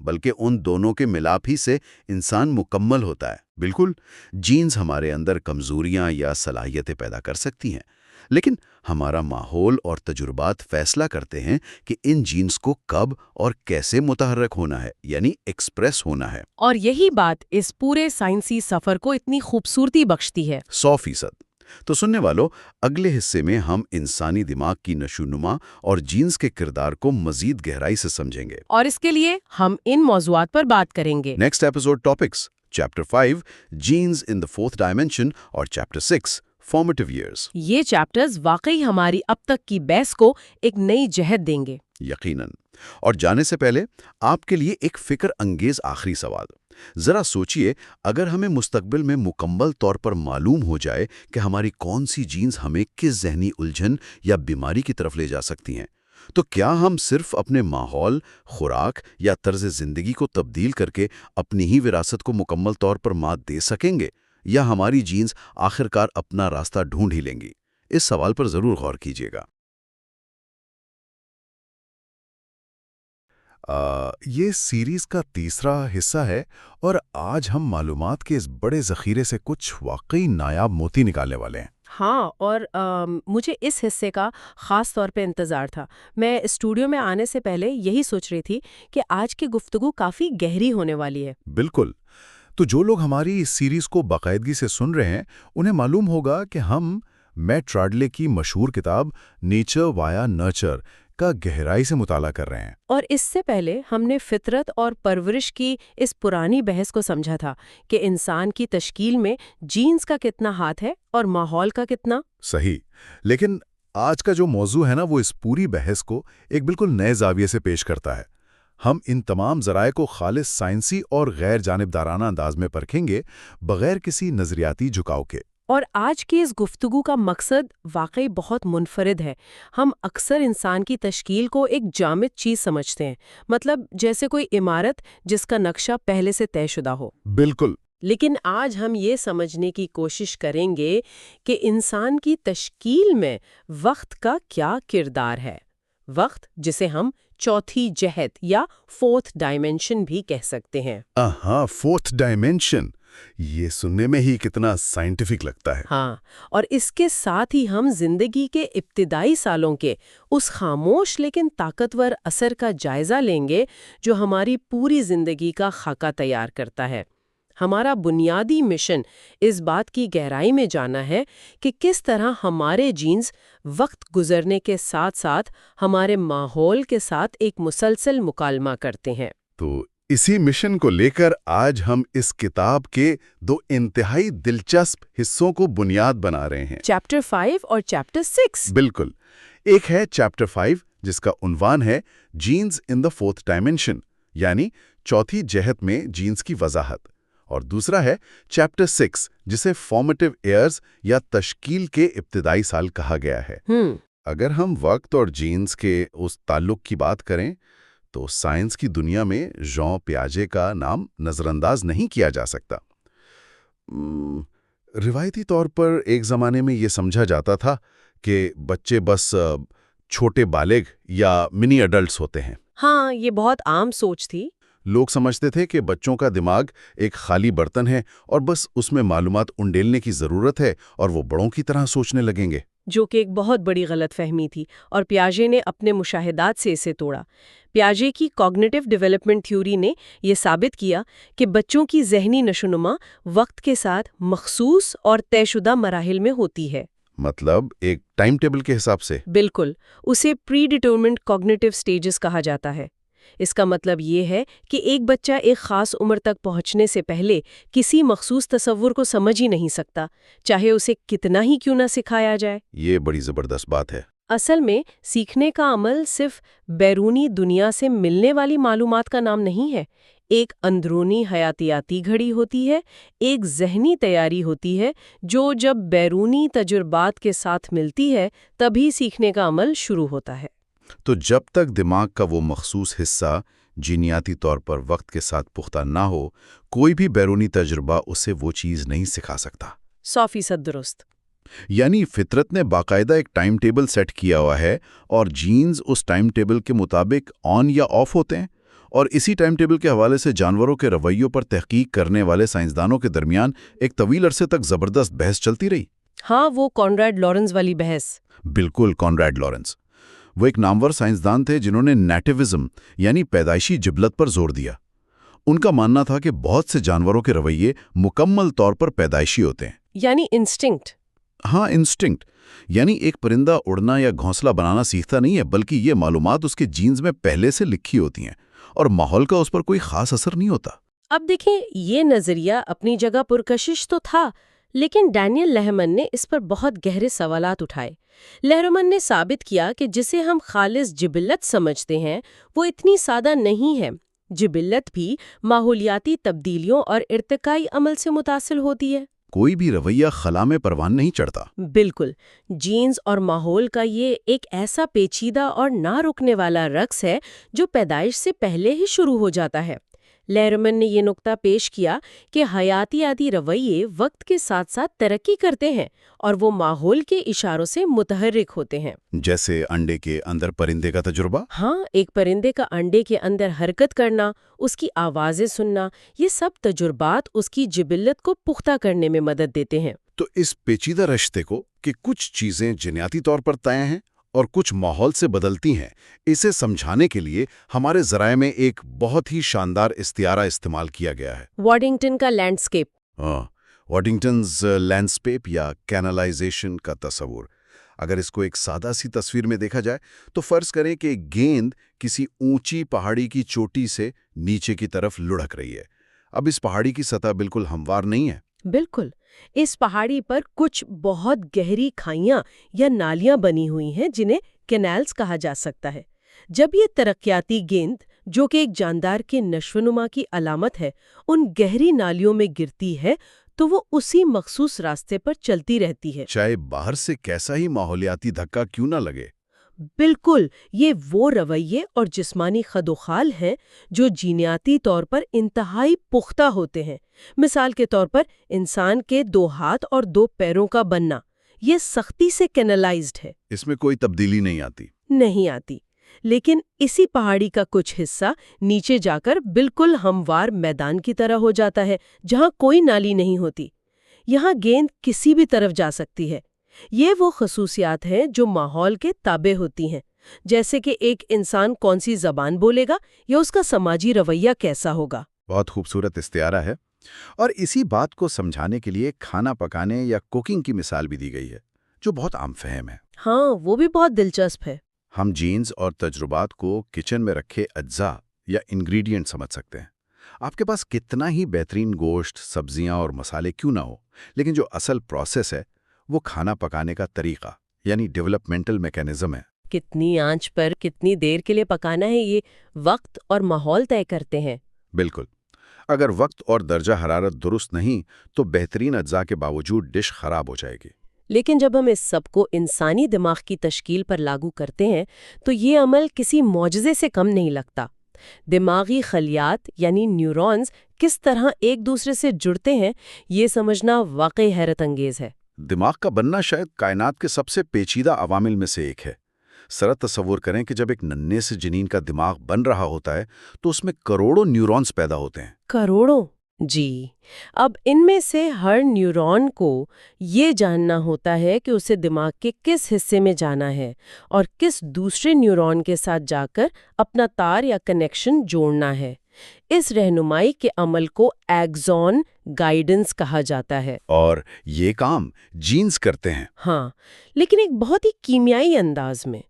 بلکہ ان دونوں کے ملاپ ہی سے انسان مکمل ہوتا ہے۔ بالکل، جینز ہمارے اندر کمزوریاں یا صلاحیتیں پیدا کر سکتی ہیں، لیکن ہمارا ماحول اور تجربات فیصلہ کرتے ہیں کہ ان جینز کو کب اور کیسے متحرک ہونا ہے، یعنی ایکسپریس ہونا ہے۔ اور یہی بات اس پورے سائنسی سفر کو اتنی خوبصورتی بخشتی ہے۔ 100%۔ تو سننے والوں، اگلے حصے میں ہم انسانی دماغ کی نشوونما اور جینز کے کردار کو مزید گہرائی سے سمجھیں گے۔ اور اس کے لیے ہم ان موضوعات پر بات کریں گے۔ Next episode topics: chapter 5 genes in the fourth dimension اور چیپٹر 6 formative years۔ یہ چیپٹرز واقعی ہماری اب تک کی بحث کو ایک نئی جہت دیں گے۔ یقیناً۔ اور جانے سے پہلے آپ کے لیے ایک فکر انگیز آخری سوال۔ ذرا سوچئے، اگر ہمیں مستقبل میں مکمل طور پر معلوم ہو جائے کہ ہماری کون سی جینز ہمیں کس ذہنی الجھن یا بیماری کی طرف لے جا سکتی ہیں، تو کیا ہم صرف اپنے ماحول، خوراک یا طرز زندگی کو تبدیل کر کے اپنی ہی وراثت کو مکمل طور پر مات دے سکیں گے، یا ہماری جینز آخرکار اپنا راستہ ڈھونڈ ہی لیں گی؟ اس سوال پر ضرور غور کیجیے گا۔ یہ سیریز کا تیسرا حصہ ہے اور آج ہم معلومات کے اس بڑے ذخیرے سے کچھ واقعی نایاب موتی نکالنے والے ہیں۔ ہاں، اور مجھے اس حصے کا خاص طور پہ انتظار تھا۔ میں اسٹوڈیو میں آنے سے پہلے یہی سوچ رہی تھی کہ آج کی گفتگو کافی گہری ہونے والی ہے۔ بالکل۔ تو جو لوگ ہماری اس سیریز کو باقاعدگی سے سن رہے ہیں، انہیں معلوم ہوگا کہ ہم میٹ راڈلے کی مشہور کتاب نیچر وائا نرچر کا گہرائی سے مطالعہ کر رہے ہیں۔ اور اس سے پہلے ہم نے فطرت اور پرورش کی اس پرانی بحث کو سمجھا تھا کہ انسان کی تشکیل میں جینز کا کتنا ہاتھ ہے اور ماحول کا کتنا۔ صحیح، لیکن آج کا جو موضوع ہے نا، وہ اس پوری بحث کو ایک بالکل نئے زاویے سے پیش کرتا ہے۔ ہم ان تمام ذرائع کو خالص سائنسی اور غیر جانبدارانہ انداز میں پرکھیں گے، بغیر کسی نظریاتی جھکاؤ کے۔ اور آج کی اس گفتگو کا مقصد واقعی بہت منفرد ہے۔ ہم اکثر انسان کی تشکیل کو ایک جامد چیز سمجھتے ہیں، مطلب جیسے کوئی عمارت جس کا نقشہ پہلے سے طے شدہ ہو۔ بالکل۔ لیکن آج ہم یہ سمجھنے کی کوشش کریں گے کہ انسان کی تشکیل میں وقت کا کیا کردار ہے۔ وقت جسے ہم چوتھی جہت یا فورتھ ڈائمینشن بھی کہہ سکتے ہیں۔ ہاں، فورتھ ڈائمینشن، یہ سننے میں ہی کتنا سائنٹیفک لگتا ہے۔ ہاں، اور اس کے ساتھ ہی ہم زندگی کے ابتدائی سالوں کے اس خاموش لیکن طاقتور اثر کا جائزہ لیں گے جو ہماری پوری زندگی کا خاکہ تیار کرتا ہے۔ ہمارا بنیادی مشن اس بات کی گہرائی میں جانا ہے کہ کس طرح ہمارے جینز وقت گزرنے کے ساتھ ساتھ ہمارے ماحول کے ساتھ ایک مسلسل مکالمہ کرتے ہیں۔ تو اسی مشن کو لے کر آج ہم اس کتاب کے دو انتہائی دلچسپ حصوں کو بنیاد بنا رہے ہیں، چیپٹر 5 اور چیپٹر 6۔ بالکل۔ ایک ہے چیپٹر 5 جس کا عنوان ہے genes in the fourth dimension, یعنی چوتھی جہت میں جینز کی وضاحت، اور دوسرا ہے چیپٹر 6 جسے فارمیٹیو ایئرز یا تشکیل کے ابتدائی سال کہا گیا ہے۔ اگر ہم وقت اور جینز کے اس تعلق کی بات کریں تو سائنس کی دنیا میں ژان پیاجے کا نام نظر انداز نہیں کیا جا سکتا۔ روایتی طور پر ایک زمانے میں یہ سمجھا جاتا تھا کہ بچے بس چھوٹے بالغ یا منی ایڈلٹس ہوتے ہیں۔ ہاں، یہ بہت عام سوچ تھی۔ لوگ سمجھتے تھے کہ بچوں کا دماغ ایک خالی برتن ہے اور بس اس میں معلومات انڈیلنے کی ضرورت ہے اور وہ بڑوں کی طرح سوچنے لگیں گے، جو کہ ایک بہت بڑی غلط فہمی تھی، اور پیاجے نے اپنے مشاہدات سے اسے توڑا۔ پیاجے کی کوگنیٹو ڈیولپمنٹ تھیوری نے یہ ثابت کیا کہ بچوں کی ذہنی نشوونما وقت کے ساتھ مخصوص اور طے شدہ مراحل میں ہوتی ہے۔ مطلب ایک ٹائم ٹیبل کے حساب سے۔ بالکل، اسے پری ڈیٹرمنڈ کوگنیٹو سٹیجز کہا جاتا ہے۔ اس کا مطلب یہ ہے کہ ایک بچہ ایک خاص عمر تک پہنچنے سے پہلے کسی مخصوص تصور کو سمجھ ہی نہیں سکتا، چاہے اسے کتنا ہی کیوں نہ سکھایا جائے۔ یہ بڑی زبردست بات ہے۔ اصل میں سیکھنے کا عمل صرف بیرونی دنیا سے ملنے والی معلومات کا نام نہیں ہے۔ ایک اندرونی حیاتیاتی گھڑی ہوتی ہے، ایک ذہنی تیاری ہوتی ہے جو جب بیرونی تجربات کے ساتھ ملتی ہے تبھی سیکھنے کا عمل شروع ہوتا ہے۔ تو جب تک دماغ کا وہ مخصوص حصہ جینیاتی طور پر وقت کے ساتھ پختہ نہ ہو، کوئی بھی بیرونی تجربہ اسے وہ چیز نہیں سکھا سکتا۔ 100% درست۔ یعنی فطرت نے باقاعدہ ایک ٹائم ٹیبل سیٹ کیا ہوا ہے اور جینز اس ٹائم ٹیبل کے مطابق آن یا آف ہوتے ہیں، اور اسی ٹائم ٹیبل کے حوالے سے جانوروں کے رویوں پر تحقیق کرنے والے سائنسدانوں کے درمیان ایک طویل عرصے تک زبردست بحث چلتی رہی۔ ہاں، وہ کانراڈ لارنس والی بحث۔ بالکل، کانراڈ لارنس وہ ایک نامور سائنسدان تھے جنہوں نے نیٹیوزم یعنی پیدائشی جبلت پر زور دیا۔ ان کا ماننا تھا کہ بہت سے جانوروں کے رویے مکمل طور پر پیدائشی ہوتے ہیں، یعنی انسٹنکٹ۔ ہاں، انسٹنکٹ، یعنی ایک پرندہ اڑنا یا گھونسلہ بنانا سیکھتا نہیں ہے، بلکہ یہ معلومات اس کے جینز میں پہلے سے لکھی ہوتی ہیں اور ماحول کا اس پر کوئی خاص اثر نہیں ہوتا۔ اب دیکھیں، یہ نظریہ اپنی جگہ پرکشش تو تھا، لیکن ڈینیل لہمن نے اس پر بہت گہرے سوالات اٹھائے۔ لہمن نے ثابت کیا کہ جسے ہم خالص جبلت سمجھتے ہیں وہ اتنی سادہ نہیں ہے۔ جبلت بھی ماحولیاتی تبدیلیوں اور ارتقائی عمل سے متاثر ہوتی ہے۔ کوئی بھی رویہ خلا میں پروان نہیں چڑھتا۔ بالکل، جینز اور ماحول کا یہ ایک ایسا پیچیدہ اور نہ رکنے والا رقص ہے جو پیدائش سے پہلے ہی شروع ہو جاتا ہے۔ لہرمن نے یہ نقطہ پیش کیا کہ حیاتیاتی رویے وقت کے ساتھ ساتھ ترقی کرتے ہیں اور وہ ماحول کے اشاروں سے متحرک ہوتے ہیں۔ جیسے انڈے کے اندر پرندے کا تجربہ۔ ہاں، ایک پرندے کا انڈے کے اندر حرکت کرنا، اس کی آوازیں سننا، یہ سب تجربات اس کی جبلت کو پختہ کرنے میں مدد دیتے ہیں۔ تو اس پیچیدہ رشتے کو کہ کچھ چیزیں جینیاتی طور پر طے ہیں اور کچھ ماحول سے بدلتی ہیں، اسے سمجھانے کے لیے ہمارے ذرائع میں ایک بہت ہی شاندار استعارہ استعمال کیا گیا ہے۔ واڈنگٹن کا لینڈسکیپ۔ واڈنگٹنز لینڈسکیپ یا کینالائزیشن کا تصور۔ اگر اس کو ایک سادہ سی تصویر میں دیکھا جائے تو فرض کریں کہ ایک گیند کسی اونچی پہاڑی کی چوٹی سے نیچے کی طرف لڑھک رہی ہے۔ اب اس پہاڑی کی سطح بالکل ہموار نہیں ہے۔ بالکل، اس پہاڑی پر کچھ بہت گہری کھائیاں یا نالیاں بنی ہوئی ہیں جنہیں کینالز کہا جا سکتا ہے۔ جب یہ ترقیاتی گیند، جو کہ ایک جاندار کے نشو و نما کی علامت ہے، ان گہری نالیوں میں گرتی ہے تو وہ اسی مخصوص راستے پر چلتی رہتی ہے، چاہے باہر سے کیسا ہی ماحولیاتی دھکا کیوں نہ لگے۔ بالکل، یہ وہ رویے اور جسمانی خدوخال ہیں جو جینیاتی طور پر انتہائی پختہ ہوتے ہیں۔ مثال کے طور پر انسان کے 2 ہاتھ اور 2 پیروں کا بننا، یہ سختی سے کینلائزڈ ہے۔ اس میں کوئی تبدیلی نہیں آتی۔ نہیں آتی، لیکن اسی پہاڑی کا کچھ حصہ نیچے جا کر بالکل ہموار میدان کی طرح ہو جاتا ہے جہاں کوئی نالی نہیں ہوتی۔ یہاں گیند کسی بھی طرف جا سکتی ہے۔ یہ وہ خصوصیات ہیں جو ماحول کے تابع ہوتی ہیں، جیسے کہ ایک انسان کون سی زبان بولے گا یا اس کا سماجی رویہ کیسا ہوگا۔ بہت خوبصورت استعارہ ہے، اور اسی بات کو سمجھانے کے لیے کھانا پکانے یا کوکنگ کی مثال بھی دی گئی ہے، جو بہت عام فہم ہے۔ ہاں، وہ بھی بہت دلچسپ ہے۔ ہم جینز اور تجربات کو کچن میں رکھے اجزاء یا انگریڈینٹ سمجھ سکتے ہیں۔ آپ کے پاس کتنا ہی بہترین گوشت، سبزیاں اور مسالے کیوں نہ ہو، لیکن جو اصل پروسیس ہے وہ کھانا پکانے کا طریقہ یعنی ڈیولپمنٹل میکینزم ہے۔ کتنی آنچ پر کتنی دیر کے لیے پکانا ہے، یہ وقت اور ماحول طے کرتے ہیں۔ بالکل، اگر وقت اور درجہ حرارت درست نہیں تو بہترین اجزاء کے باوجود ڈش خراب ہو جائے گی۔ لیکن جب ہم اس سب کو انسانی دماغ کی تشکیل پر لاگو کرتے ہیں تو یہ عمل کسی معجزے سے کم نہیں لگتا۔ دماغی خلیات یعنی نیورونز کس طرح ایک دوسرے سے جڑتے ہیں، یہ سمجھنا واقعی حیرت انگیز ہے۔ دماغ کا بننا شاید کائنات کے سب سے پیچیدہ عوامل میں سے ایک ہے۔ ذرا تصور کریں کہ جب ایک ننھے سے جنین کا دماغ بن رہا ہوتا ہے تو اس میں کروڑوں نیورونز پیدا ہوتے ہیں۔ کروڑوں؟ جی، اب ان میں سے ہر نیورون کو یہ جاننا ہوتا ہے کہ اسے دماغ کے کس حصے میں جانا ہے اور کس دوسرے نیورون کے ساتھ جا کر اپنا تار یا کنیکشن جوڑنا ہے۔ اس رہنمائی کے عمل کو ایگزون گائیڈنس کہا جاتا ہے۔ اور یہ کام جینز کرتے ہیں۔ ہاں، لیکن ایک بہت ہی کیمیائی انداز میں۔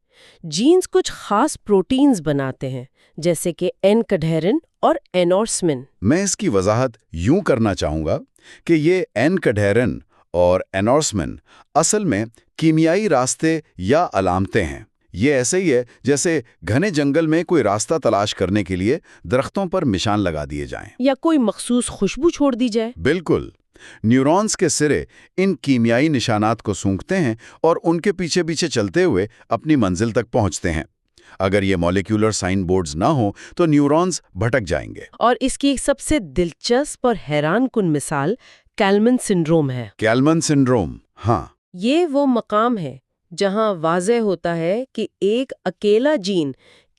جینز کچھ خاص پروٹینز بناتے ہیں، جیسے کہ این-کڈہرن اور اینورسمن۔ میں اس کی وضاحت یوں کرنا چاہوں گا کہ یہ این-کڈہرن اور اینورسمن اصل میں کیمیائی راستے یا علامتیں ہیں۔ یہ ایسے ہی ہے جیسے گھنے جنگل میں کوئی راستہ تلاش کرنے کے لیے درختوں پر نشان لگا دیے جائیں یا کوئی مخصوص خوشبو چھوڑ دی جائے۔ بالکل، نیورونز کے سرے ان کیمیائی نشانات کو سونگھتے ہیں اور ان کے پیچھے پیچھے چلتے ہوئے اپنی منزل تک پہنچتے ہیں۔ اگر یہ مولیکولر سائن بورڈز نہ ہوں تو نیورونز بھٹک جائیں گے۔ اور اس کی ایک سب سے دلچسپ اور حیران کن مثال کیلمن سنڈروم ہے۔ کیلمن سنڈروم، ہاں، یہ وہ مقام ہے جہاں واضح ہوتا ہے کہ ایک اکیلا جین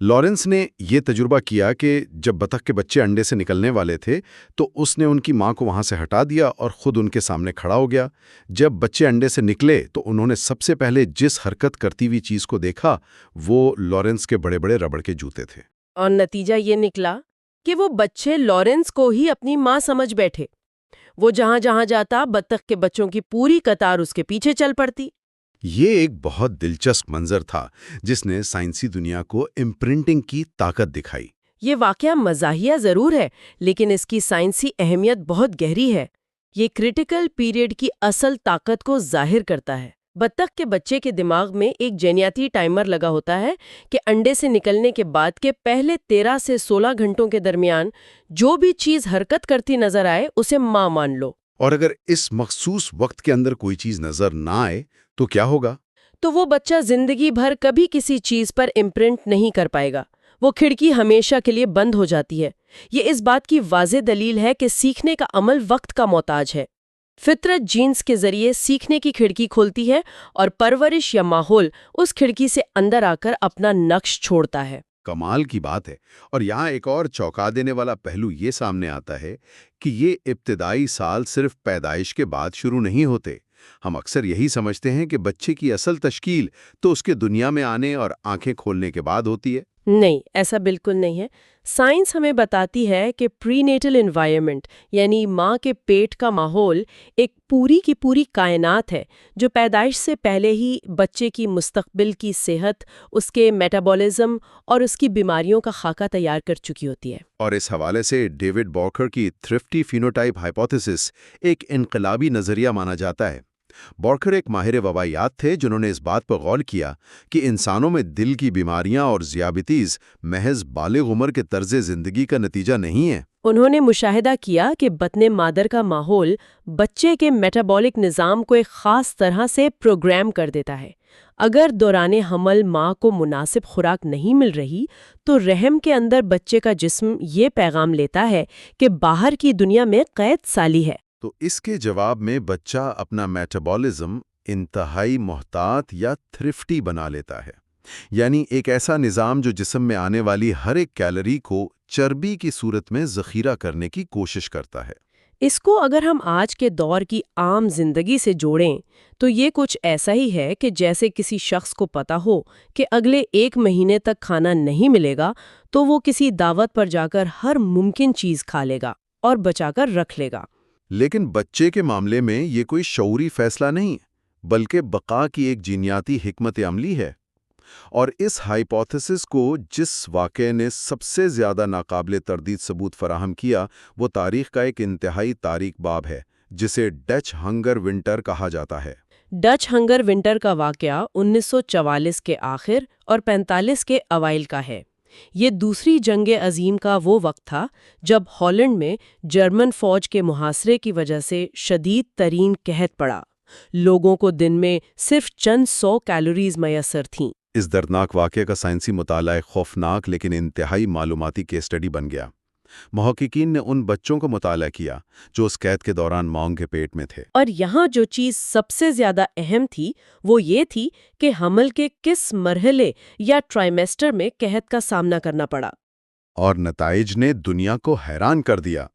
لارنس نے یہ تجربہ کیا کہ جب بطخ کے بچے انڈے سے نکلنے والے تھے تو اس نے ان کی ماں کو وہاں سے ہٹا دیا اور خود ان کے سامنے کھڑا ہو گیا۔ جب بچے انڈے سے نکلے تو انہوں نے سب سے پہلے جس حرکت کرتی ہوئی چیز کو دیکھا وہ لارنس کے بڑے بڑے ربڑ کے جوتے تھے۔ اور نتیجہ یہ نکلا کہ وہ بچے لارنس کو ہی اپنی ماں سمجھ بیٹھے۔ وہ جہاں جہاں جاتا بطخ کے بچوں کی پوری قطار اس کے پیچھے چل پڑتی۔ یہ ایک بہت دلچسپ منظر تھا جس نے سائنسی دنیا کو امپرنٹنگ کی طاقت دکھائی۔ یہ واقعہ مزاحیہ ضرور ہے لیکن اس کی سائنسی اہمیت بہت گہری ہے۔ یہ کرٹیکل پیریڈ کی اصل طاقت کو ظاہر کرتا ہے۔ بطخ کے بچے کے دماغ میں ایک جینیاتی ٹائمر لگا ہوتا ہے کہ انڈے سے نکلنے کے بعد کے پہلے 13 سے 16 گھنٹوں کے درمیان جو بھی چیز حرکت کرتی نظر آئے اسے ماں مان لو۔ اور اگر اس مخصوص وقت کے اندر کوئی چیز نظر نہ آئے تو کیا ہوگا؟ تو وہ بچہ زندگی بھر کبھی کسی چیز پر امپرنٹ نہیں کر پائے گا۔ وہ کھڑکی ہمیشہ کے لیے بند ہو جاتی ہے۔ یہ اس بات کی واضح دلیل ہے کہ سیکھنے کا عمل وقت کا محتاج ہے۔ فطرت جینز کے ذریعے سیکھنے کی کھڑکی کھولتی ہے اور پرورش یا ماحول اس کھڑکی سے اندر آ کر اپنا نقش چھوڑتا ہے۔ کمال کی بات ہے۔ اور یہاں ایک اور چونکا دینے والا پہلو یہ سامنے آتا ہے کہ یہ ابتدائی سال صرف پیدائش کے بعد شروع نہیں ہوتے۔ ہم اکثر یہی سمجھتے ہیں کہ بچے کی اصل تشکیل تو اس کے دنیا میں آنے اور آنکھیں کھولنے کے بعد ہوتی ہے۔ نہیں، ایسا بالکل نہیں ہے۔ سائنس ہمیں بتاتی ہے کہ پری نیٹل انوائرمنٹ یعنی ماں کے پیٹ کا ماحول ایک پوری کی پوری کائنات ہے جو پیدائش سے پہلے ہی بچے کی مستقبل کی صحت، اس کے میٹابولزم اور اس کی بیماریوں کا خاکہ تیار کر چکی ہوتی ہے۔ اور اس حوالے سے ڈیوڈ بارکر کی تھرفٹی فینوٹائپ ہائپوتھیسس ایک انقلابی نظریہ مانا جاتا ہے۔ بارکر ایک ماہر وبائیات تھے جنہوں نے اس بات پر غور کیا کہ انسانوں میں دل کی بیماریاں اور ذیابیطس محض بالغ عمر کے طرز زندگی کا نتیجہ نہیں ہے۔ انہوں نے مشاہدہ کیا کہ بطن مادر کا ماحول بچے کے میٹابولک نظام کو ایک خاص طرح سے پروگرام کر دیتا ہے۔ اگر دوران حمل ماں کو مناسب خوراک نہیں مل رہی تو رحم کے اندر بچے کا جسم یہ پیغام لیتا ہے کہ باہر کی دنیا میں قید سالی ہے۔ تو اس کے جواب میں بچہ اپنا میٹابولزم انتہائی محتاط یا تھرفٹی بنا لیتا ہے، یعنی ایک ایسا نظام جو جسم میں آنے والی ہر ایک کیلوری کو چربی کی صورت میں ذخیرہ کرنے کی کوشش کرتا ہے۔ اس کو اگر ہم آج کے دور کی عام زندگی سے جوڑیں تو یہ کچھ ایسا ہی ہے کہ جیسے کسی شخص کو پتا ہو کہ اگلے 1 مہینے تک کھانا نہیں ملے گا تو وہ کسی دعوت پر جا کر ہر ممکن چیز کھا لے گا اور بچا کر رکھ لے گا۔ لیکن بچے کے معاملے میں یہ کوئی شعوری فیصلہ نہیں بلکہ بقا کی ایک جینیاتی حکمت عملی ہے۔ اور اس ہائپوتھیسس کو جس واقعے نے سب سے زیادہ ناقابل تردید ثبوت فراہم کیا وہ تاریخ کا ایک انتہائی تاریک باب ہے جسے ڈچ ہنگر ونٹر کہا جاتا ہے۔ ڈچ ہنگر ونٹر کا واقعہ 1944 کے آخر اور 45 کے اوائل کا ہے۔ یہ دوسری جنگ عظیم کا وہ وقت تھا جب ہالینڈ میں جرمن فوج کے محاصرے کی وجہ سے شدید ترین قحط پڑا۔ لوگوں کو دن میں صرف چند 100 کیلوریز میسر تھیں۔ اس دردناک واقعے کا سائنسی مطالعہ ایک خوفناک لیکن انتہائی معلوماتی کیس اسٹڈی بن گیا۔ محققین نے ان بچوں کو مطالعہ کیا جو اس قید کے دوران ماں کے پیٹ میں تھے۔ اور یہاں جو چیز سب سے زیادہ اہم تھی وہ یہ تھی کہ حمل کے کس مرحلے یا ٹرائمیسٹر میں قحط کا سامنا کرنا پڑا۔ اور نتائج نے دنیا کو حیران کر دیا۔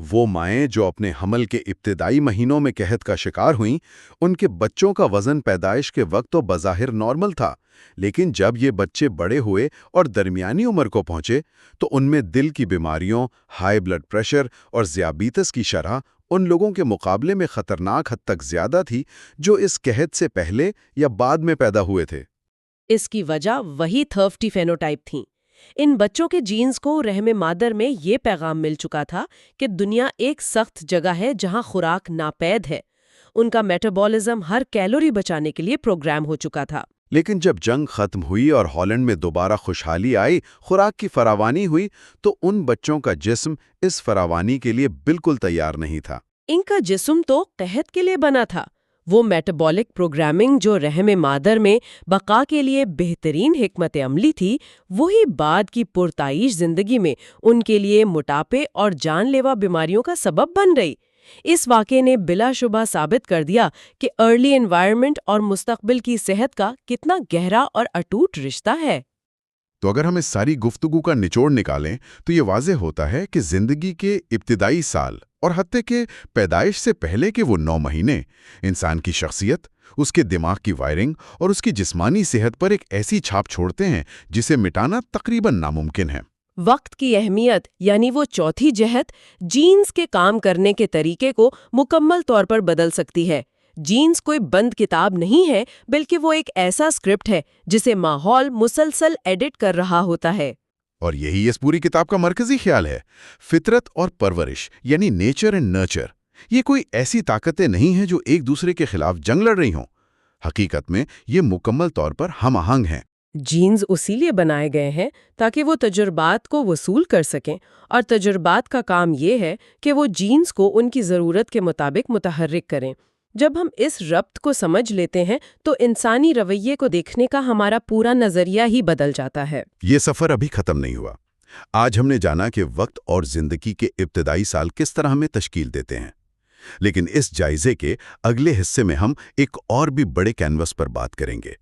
وہ مائیں جو اپنے حمل کے ابتدائی مہینوں میں قحط کا شکار ہوئیں، ان کے بچوں کا وزن پیدائش کے وقت تو بظاہر نارمل تھا، لیکن جب یہ بچے بڑے ہوئے اور درمیانی عمر کو پہنچے تو ان میں دل کی بیماریوں، ہائی بلڈ پریشر اور ذیابیطس کی شرح ان لوگوں کے مقابلے میں خطرناک حد تک زیادہ تھی جو اس قحط سے پہلے یا بعد میں پیدا ہوئے تھے۔ اس کی وجہ وہی تھرفٹی فینوٹائپ تھیں۔ ان بچوں کے جینز کو رحم مادر میں یہ پیغام مل چکا تھا کہ دنیا ایک سخت جگہ ہے جہاں خوراک ناپید ہے۔ ان کا میٹابولزم ہر کیلوری بچانے کے لیے پروگرام ہو چکا تھا۔ لیکن جب جنگ ختم ہوئی اور ہالینڈ میں دوبارہ خوشحالی آئی، خوراک کی فراوانی ہوئی، تو ان بچوں کا جسم اس فراوانی کے لیے بالکل تیار نہیں تھا۔ ان کا جسم تو قحط کے لیے بنا تھا۔ وہ میٹابولک پروگرامنگ جو رحم مادر میں بقا کے لیے بہترین حکمت عملی تھی، وہی بعد کی پرتعیش زندگی میں ان کے لیے موٹاپے اور جان لیوا بیماریوں کا سبب بن رہی۔ اس واقعے نے بلا شبہ ثابت کر دیا کہ ارلی انوائرمنٹ اور مستقبل کی صحت کا کتنا گہرا اور اٹوٹ رشتہ ہے۔ تو اگر ہم اس ساری گفتگو کا نچوڑ نکالیں تو یہ واضح ہوتا ہے کہ زندگی کے ابتدائی سال اور حتیٰ کہ پیدائش سے پہلے کے وہ 9 مہینے انسان کی شخصیت، اس کے دماغ کی وائرنگ اور اس کی جسمانی صحت پر ایک ایسی چھاپ چھوڑتے ہیں جسے مٹانا تقریباً ناممکن ہے۔ وقت کی اہمیت یعنی وہ چوتھی جہت جینز کے کام کرنے کے طریقے کو مکمل طور پر بدل سکتی ہے۔ جینز کوئی بند کتاب نہیں ہے، بلکہ وہ ایک ایسا اسکرپٹ ہے جسے ماحول مسلسل ایڈٹ کر رہا ہوتا ہے۔ اور یہی اس پوری کتاب کا مرکزی خیال ہے، فطرت اور پرورش یعنی نیچر اینڈ نرچر۔ یہ کوئی ایسی طاقتیں نہیں ہیں جو ایک دوسرے کے خلاف جنگ لڑ رہی ہوں، حقیقت میں یہ مکمل طور پر ہم آہنگ ہیں۔ جینز اسی لیے بنائے گئے ہیں تاکہ وہ تجربات کو وصول کر سکیں، اور تجربات کا کام یہ ہے کہ وہ جینز کو ان کی ضرورت کے مطابق متحرک کریں۔ جب ہم اس ربط کو سمجھ لیتے ہیں تو انسانی رویے کو دیکھنے کا ہمارا پورا نظریہ ہی بدل جاتا ہے۔ یہ سفر ابھی ختم نہیں ہوا۔ آج ہم نے جانا کہ وقت اور زندگی کے ابتدائی سال کس طرح ہمیں تشکیل دیتے ہیں، لیکن اس جائزے کے اگلے حصے میں ہم ایک اور بھی بڑے کینوس پر بات کریں گے۔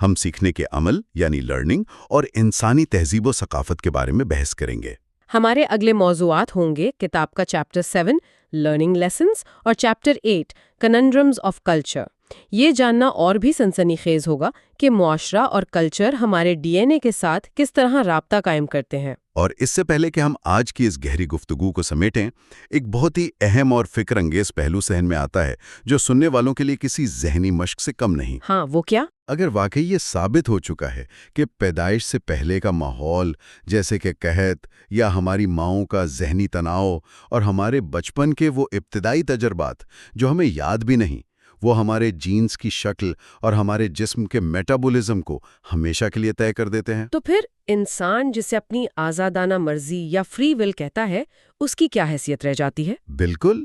ہم سیکھنے کے عمل یعنی لرننگ اور انسانی تہذیب و ثقافت کے بارے میں بحث کریں گے۔ ہمارے اگلے موضوعات ہوں گے کتاب کا چیپٹر 7 لرننگ لیسنز اور چیپٹر 8 کننڈرمز آف کلچر۔ یہ جاننا اور بھی سنسنی خیز ہوگا کہ معاشرہ اور کلچر ہمارے ڈی این اے کے ساتھ کس طرح رابطہ قائم کرتے ہیں۔ اور اس سے پہلے کہ ہم آج کی اس گہری گفتگو کو سمیٹیں، ایک بہت ہی اہم اور فکر انگیز پہلو ذہن میں آتا ہے جو سننے والوں کے لیے کسی ذہنی مشق سے کم نہیں۔ ہاں، وہ کیا؟ اگر واقعی یہ ثابت ہو چکا ہے کہ پیدائش سے پہلے کا ماحول جیسے کہ قحط یا ہماری ماؤں کا ذہنی تناؤ اور ہمارے بچپن کے وہ ابتدائی تجربات جو ہمیں یاد بھی نہیں، وہ ہمارے جینز کی شکل اور ہمارے جسم کے میٹابولزم کو ہمیشہ کے لیے طے کر دیتے ہیں، تو پھر انسان جسے اپنی آزادانہ مرضی یا فری ول کہتا ہے، اس کی کیا حیثیت رہ جاتی ہے؟ بالکل۔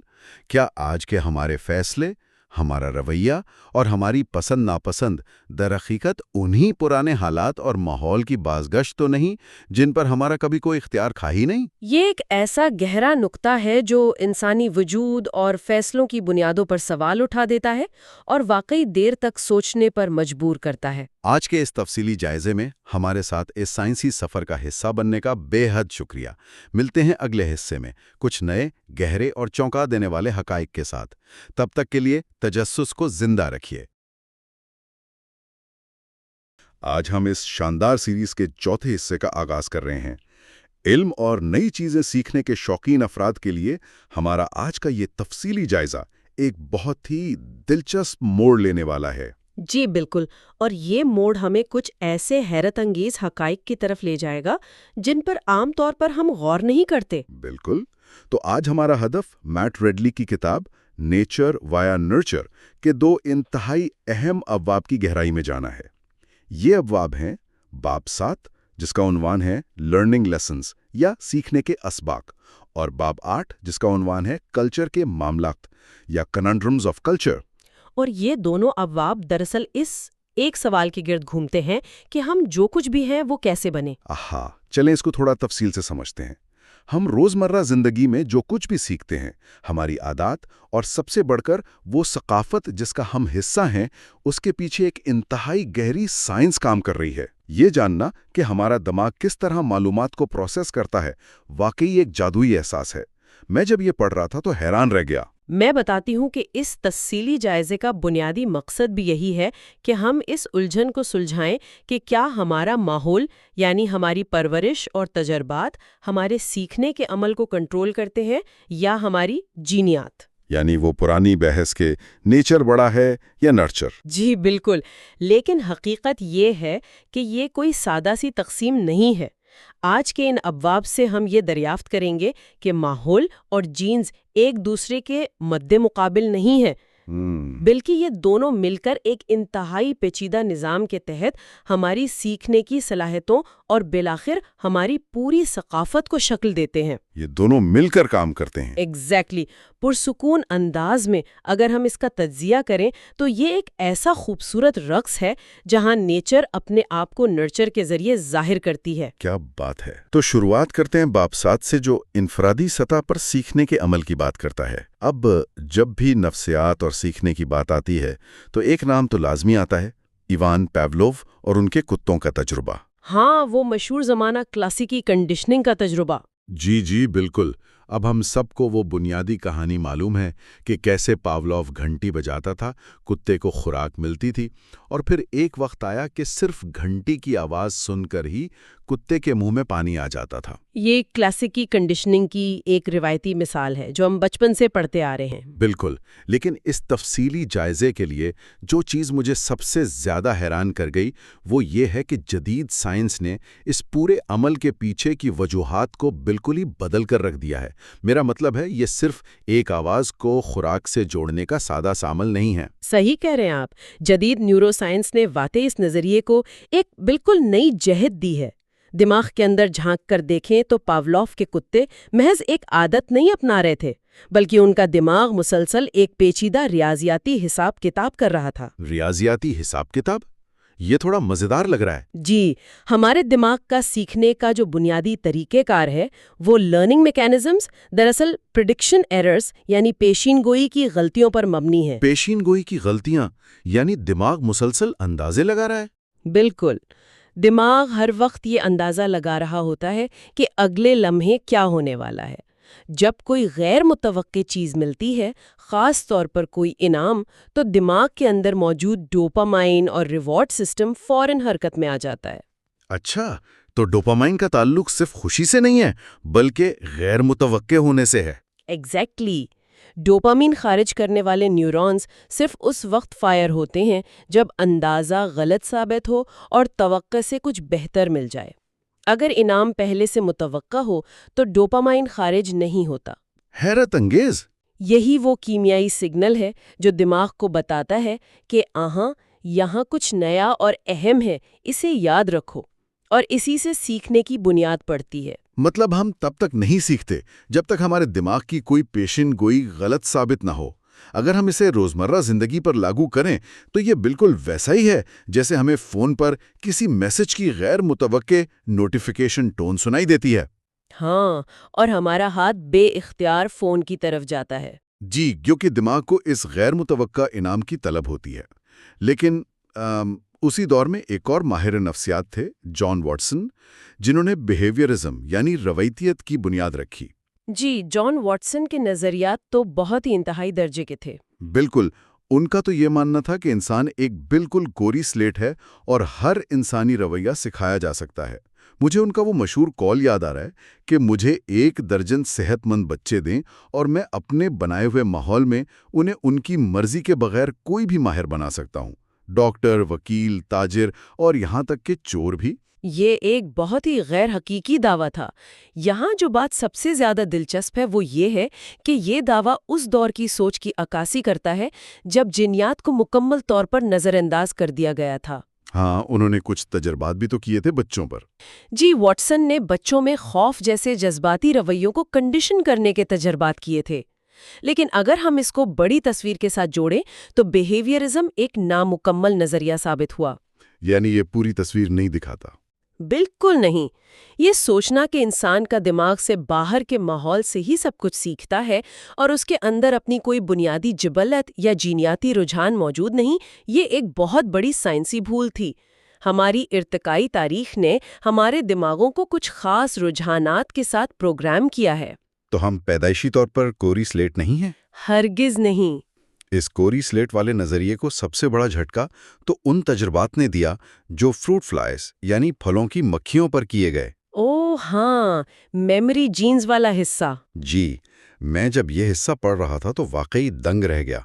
کیا آج کے ہمارے فیصلے، ہمارا رویہ اور ہماری پسند ناپسند در حقیقت انہی پرانے حالات اور ماحول کی بازگشت تو نہیں جن پر ہمارا کبھی کوئی اختیار تھا ہی نہیں؟ یہ ایک ایسا گہرا نقطہ ہے جو انسانی وجود اور فیصلوں کی بنیادوں پر سوال اٹھا دیتا ہے اور واقعی دیر تک سوچنے پر مجبور کرتا ہے۔ آج کے اس تفصیلی جائزے میں ہمارے ساتھ اس سائنسی سفر کا حصہ بننے کا بے حد شکریہ۔ ملتے ہیں اگلے حصے میں کچھ نئے، گہرے اور چونکا دینے والے حقائق کے ساتھ۔ تب تک کے لیے تجسس کو زندہ رکھیے۔ آج ہم اس شاندار سیریز کے چوتھے حصے کا آغاز کر رہے ہیں۔ علم اور نئی چیزیں سیکھنے کے شوقین افراد کے لیے ہمارا آج کا یہ تفصیلی جائزہ ایک بہت ہی دلچسپ موڑ لینے والا ہے۔ جی بالکل، اور یہ موڑ ہمیں کچھ ایسے حیرت انگیز حقائق کی طرف لے جائے گا جن پر عام طور پر ہم غور نہیں کرتے۔ بالکل۔ تو آج ہمارا ہدف میٹ ریڈلی کی کتاب نیچر ویا نرچر کے 2 انتہائی اہم ابواب کی گہرائی میں جانا ہے۔ یہ ابواب ہیں باب 7 جس کا عنوان ہے لرننگ لیسنز یا سیکھنے کے اسباق، اور باب 8 جس کا عنوان ہے کلچر کے معاملات یا کننڈرمز آف کلچر۔ اور یہ دونوں ابواب دراصل اس ایک سوال کے گرد گھومتے ہیں کہ ہم جو کچھ بھی ہیں وہ کیسے بنے۔ چلیں اس کو تھوڑا تفصیل سے سمجھتے ہیں۔ ہم روزمرہ زندگی میں جو کچھ بھی سیکھتے ہیں، ہماری عادات اور سب سے بڑھ کر وہ ثقافت جس کا ہم حصہ ہیں، اس کے پیچھے ایک انتہائی گہری سائنس کام کر رہی ہے۔ یہ جاننا کہ ہمارا دماغ کس طرح معلومات کو پروسیس کرتا ہے واقعی ایک جادوئی احساس ہے۔ میں جب یہ پڑھ رہا تھا تو حیران رہ گیا۔ میں بتاتی ہوں کہ اس تفصیلی جائزے کا بنیادی مقصد بھی یہی ہے کہ ہم اس الجھن کو سلجھائیں کہ کیا ہمارا ماحول یعنی ہماری پرورش اور تجربات ہمارے سیکھنے کے عمل کو کنٹرول کرتے ہیں یا ہماری جینیات، یعنی وہ پرانی بحث کے نیچر بڑا ہے یا نرچر۔ جی بالکل، لیکن حقیقت یہ ہے کہ یہ کوئی سادہ سی تقسیم نہیں ہے۔ آج کے ان ابواب سے ہم یہ دریافت کریں گے کہ ماحول اور جینز ایک دوسرے کے مد مقابل نہیں ہیں، بلکہ یہ دونوں مل کر ایک انتہائی پیچیدہ نظام کے تحت ہماری سیکھنے کی صلاحیتوں اور بالآخر ہماری پوری ثقافت کو شکل دیتے ہیں۔ یہ دونوں مل کر کام کرتے ہیں۔ ایگزیکٹلی۔ پرسکون انداز میں اگر ہم اس کا تجزیہ کریں تو یہ ایک ایسا خوبصورت رقص ہے جہاں نیچر اپنے آپ کو نرچر کے ذریعے ظاہر کرتی ہے۔ کیا بات ہے۔ تو شروعات کرتے ہیں باب 7 سے جو انفرادی سطح پر سیکھنے کے عمل کی بات کرتا ہے۔ اب جب بھی نفسیات اور سیکھنے کی بات آتی ہے تو ایک نام تو لازمی آتا ہے، ایوان پیولوف اور ان کے کتوں کا تجربہ۔ ہاں، وہ مشہور زمانہ کلاسیکی کنڈیشننگ کا تجربہ۔ جی بالکل۔ اب ہم سب کو وہ بنیادی کہانی معلوم ہے کہ کیسے پاولوف گھنٹی بجاتا تھا، کتے کو خوراک ملتی تھی، اور پھر ایک وقت آیا کہ صرف گھنٹی کی آواز سن کر ہی کتے کے منہ میں پانی آ جاتا تھا۔ یہ کلاسیکی کنڈیشننگ کی ایک روایتی مثال ہے جو ہم بچپن سے پڑھتے آ رہے ہیں۔ بالکل، لیکن اس تفصیلی جائزے کے لیے جو چیز مجھے سب سے زیادہ حیران کر گئی وہ یہ ہے کہ جدید سائنس نے اس پورے عمل کے پیچھے کی وجوہات کو بالکل ہی بدل کر رکھ دیا ہے۔ میرا مطلب ہے یہ صرف ایک آواز کو خوراک سے جوڑنے کا سادہ سا عمل نہیں ہے۔ صحیح کہہ رہے ہیں آپ، جدید نیورو سائنس نے واقعی اس نظریے کو ایک بالکل نئی جہت دی ہے۔ دماغ کے اندر جھانک کر دیکھیں تو پاولوف کے کتے محض ایک عادت نہیں اپنا رہے تھے، بلکہ ان کا دماغ مسلسل ایک پیچیدہ ریاضیاتی حساب کتاب کر رہا تھا۔ ریاضیاتی حساب کتاب؟ یہ تھوڑا مزیدار لگ رہا ہے۔ جی، ہمارے دماغ کا سیکھنے کا جو بنیادی طریقہ کار ہے وہ لرننگ میکینزمز دراصل پریڈکشن ایررز یعنی پیشین گوئی کی غلطیوں پر مبنی ہے۔ پیشین گوئی کی غلطیاں یعنی دماغ مسلسل اندازے لگا رہا ہے؟ بالکل، دماغ ہر وقت یہ اندازہ لگا رہا ہوتا ہے کہ اگلے لمحے کیا ہونے والا ہے۔ جب کوئی غیر متوقع چیز ملتی ہے، خاص طور پر کوئی انعام، تو دماغ کے اندر موجود ڈوپامائن اور ریوارڈ سسٹم فوراً حرکت میں آ جاتا ہے۔ اچھا، تو ڈوپامائن کا تعلق صرف خوشی سے نہیں ہے بلکہ غیر متوقع ہونے سے ہے۔ ایگزیکٹلی، ڈوپامین خارج کرنے والے نیورونز صرف اس وقت فائر ہوتے ہیں جب اندازہ غلط ثابت ہو اور توقع سے کچھ بہتر مل جائے۔ اگر انعام پہلے سے متوقع ہو تو ڈوپامائن خارج نہیں ہوتا۔ حیرت انگیز۔ یہی وہ کیمیائی سگنل ہے جو دماغ کو بتاتا ہے کہ یہاں کچھ نیا اور اہم ہے، اسے یاد رکھو، اور اسی سے سیکھنے کی بنیاد پڑتی ہے۔ مطلب ہم تب تک نہیں سیکھتے جب تک ہمارے دماغ کی کوئی پیشین گوئی غلط ثابت نہ ہو۔ اگر ہم اسے روزمرہ زندگی پر لاگو کریں تو یہ بالکل ویسا ہی ہے جیسے ہمیں فون پر کسی میسج کی غیر متوقع نوٹیفیکیشن ٹون سنائی دیتی ہے۔ ہاں، اور ہمارا ہاتھ بے اختیار فون کی طرف جاتا ہے۔ جی، کیونکہ دماغ کو اس غیر متوقع انعام کی طلب ہوتی ہے۔ لیکن اسی دور میں ایک اور ماہر نفسیات تھے، جان واٹسن، جنہوں نے بیہیویئرزم یعنی رویتیت کی بنیاد رکھی۔ جی، جان واٹسن کے نظریات تو بہت ہی انتہائی درجے کے تھے۔ بالکل، ان کا تو یہ ماننا تھا کہ انسان ایک بالکل کوری سلیٹ ہے اور ہر انسانی رویہ سکھایا جا سکتا ہے۔ مجھے ان کا وہ مشہور کال یاد آ رہا ہے کہ مجھے 1 درجن صحت مند بچے دیں اور میں اپنے بنائے ہوئے ماحول میں انہیں ان کی مرضی کے بغیر کوئی بھی ماہر بنا سکتا ہوں، ڈاکٹر، وکیل، تاجر اور یہاں تک کہ چور بھی۔ یہ ایک بہت ہی غیر حقیقی دعویٰ تھا۔ یہاں جو بات سب سے زیادہ دلچسپ ہے وہ یہ ہے کہ یہ دعویٰ اس دور کی سوچ کی عکاسی کرتا ہے جب جنیات کو مکمل طور پر نظر انداز کر دیا گیا تھا۔ ہاں، انہوں نے کچھ تجربات بھی تو کیے تھے بچوں پر۔ جی، واٹسن نے بچوں میں خوف جیسے جذباتی رویوں کو کنڈیشن کرنے کے تجربات کیے تھے۔ لیکن اگر ہم اس کو بڑی تصویر کے ساتھ جوڑیں تو بیہیویئرزم ایک نامکمل نظریہ ثابت ہوا۔ یعنی یہ پوری تصویر نہیں دکھاتا۔ بالکل نہیں۔ یہ سوچنا کہ انسان کا دماغ سے باہر کے ماحول سے ہی سب کچھ سیکھتا ہے اور اس کے اندر اپنی کوئی بنیادی جبلت یا جینیاتی رجحان موجود نہیں، یہ ایک بہت بڑی سائنسی بھول تھی۔ ہماری ارتقائی تاریخ نے ہمارے دماغوں کو کچھ خاص رجحانات کے ساتھ پروگرام کیا ہے۔ تو ہم پیدائشی طور پر کوری سلیٹ نہیں ہیں؟ ہرگز نہیں۔ اس کوری سلیٹ والے نظریے کو سب سے بڑا جھٹکا تو ان تجربات نے دیا جو فروٹ فلائز یعنی پھلوں کی مکھیوں پر کیے گئے۔ اوہ ہاں، میموری جینز والا حصہ۔ جی، میں جب یہ حصہ پڑھ رہا تھا تو واقعی دنگ رہ گیا۔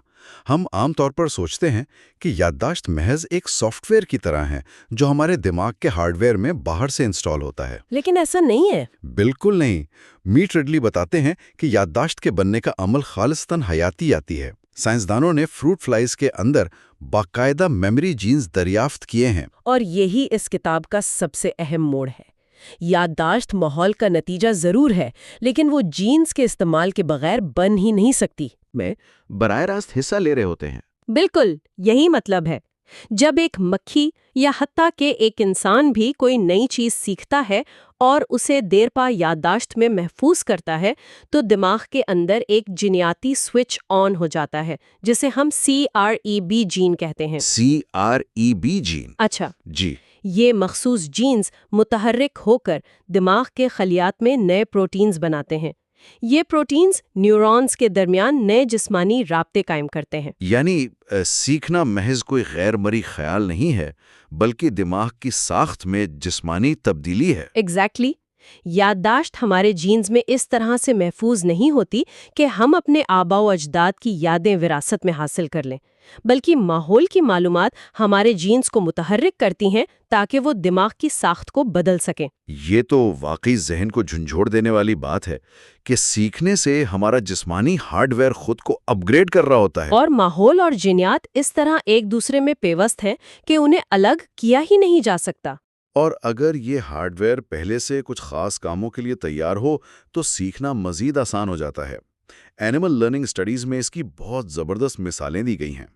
ہم عام طور پر سوچتے ہیں کہ یادداشت محض ایک سافٹ ویئر کی طرح ہے جو ہمارے دماغ کے ہارڈ ویئر میں باہر سے انسٹال ہوتا ہے۔ لیکن ایسا نہیں ہے۔ بالکل نہیں۔ میٹ ریڈلی بتاتے ہیں کہ یادداشت کے بننے کا عمل خالصتاً حیاتی ہے۔ سائنسدانوں نے فروٹ فلائز کے اندر باقاعدہ میموری جینز دریافت کیے ہیں۔ اور یہی اس کتاب کا سب سے اہم موڑ ہے۔ یادداشت ماحول کا نتیجہ ضرور ہے، لیکن وہ جینز کے استعمال کے بغیر بن ہی نہیں سکتی۔ میں براہ راست حصہ لے رہے ہوتے ہیں۔ بالکل یہی مطلب ہے۔ جب ایک مکھی یا حتیٰ کہ ایک انسان بھی کوئی نئی چیز سیکھتا ہے اور اسے دیر پا یادداشت میں محفوظ کرتا ہے تو دماغ کے اندر ایک جینیاتی سوئچ آن ہو جاتا ہے جسے ہم CREB جین کہتے ہیں۔ CREB جین؟ اچھا، جی۔ یہ مخصوص جینز متحرک ہو کر دماغ کے خلیات میں نئے پروٹینز بناتے ہیں۔ یہ پروٹینز نیورونز کے درمیان نئے جسمانی رابطے قائم کرتے ہیں۔ یعنی سیکھنا محض کوئی غیر مرئی خیال نہیں ہے، بلکہ دماغ کی ساخت میں جسمانی تبدیلی ہے۔ ایگزیکٹلی یادداشت ہمارے جینز میں اس طرح سے محفوظ نہیں ہوتی کہ ہم اپنے آباء و اجداد کی یادیں وراثت میں حاصل کر لیں، بلکہ ماحول کی معلومات ہمارے جینز کو متحرک کرتی ہیں تاکہ وہ دماغ کی ساخت کو بدل سکیں۔ یہ تو واقعی ذہن کو جھنجھوڑ دینے والی بات ہے کہ سیکھنے سے ہمارا جسمانی ہارڈ ویئر خود کو اپ گریڈ کر رہا ہوتا ہے۔ اور ماحول اور جینیات اس طرح ایک دوسرے میں پیوست ہیں کہ انہیں الگ کیا ہی نہیں جا سکتا۔ اور اگر یہ ہارڈ ویئر پہلے سے کچھ خاص کاموں کے لیے تیار ہو تو سیکھنا مزید آسان ہو جاتا ہے۔ اینیمل لرننگ اسٹڈیز میں اس کی بہت زبردست مثالیں دی گئی ہیں۔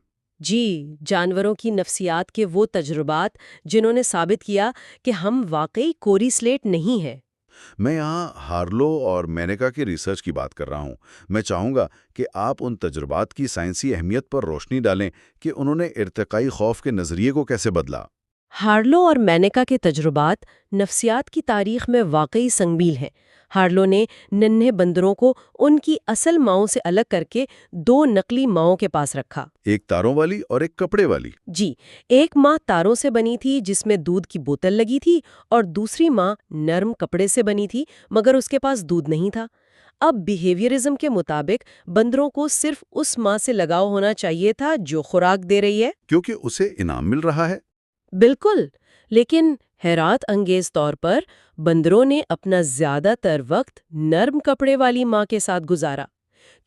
جی، جانوروں کی نفسیات کے وہ تجربات جنہوں نے ثابت کیا کہ ہم واقعی کوری سلیٹ نہیں ہیں۔ میں یہاں ہارلو اور مینیکا کی ریسرچ کی بات کر رہا ہوں۔ میں چاہوں گا کہ آپ ان تجربات کی سائنسی اہمیت پر روشنی ڈالیں کہ انہوں نے ارتقائی خوف کے نظریے کو کیسے بدلا۔ ہارلو اور مینیکا کے تجربات نفسیات کی تاریخ میں واقعی سنگمیل ہیں۔ ہارلو نے ننھے بندروں کو ان کی اصل ماؤں سے الگ کر کے 2 نقلی ماؤں کے پاس رکھا۔ ایک تاروں والی اور ایک کپڑے والی۔ جی، ایک ماں تاروں سے بنی تھی جس میں دودھ کی بوتل لگی تھی، اور دوسری ماں نرم کپڑے سے بنی تھی مگر اس کے پاس دودھ نہیں تھا۔ اب بیہیویئرزم کے مطابق بندروں کو صرف اس ماں سے لگاؤ ہونا چاہیے تھا جو خوراک دے رہی ہے، کیونکہ اسے انعام مل رہا ہے۔ بالکل، لیکن حیرت انگیز طور پر بندروں نے اپنا زیادہ تر وقت نرم کپڑے والی ماں کے ساتھ گزارا،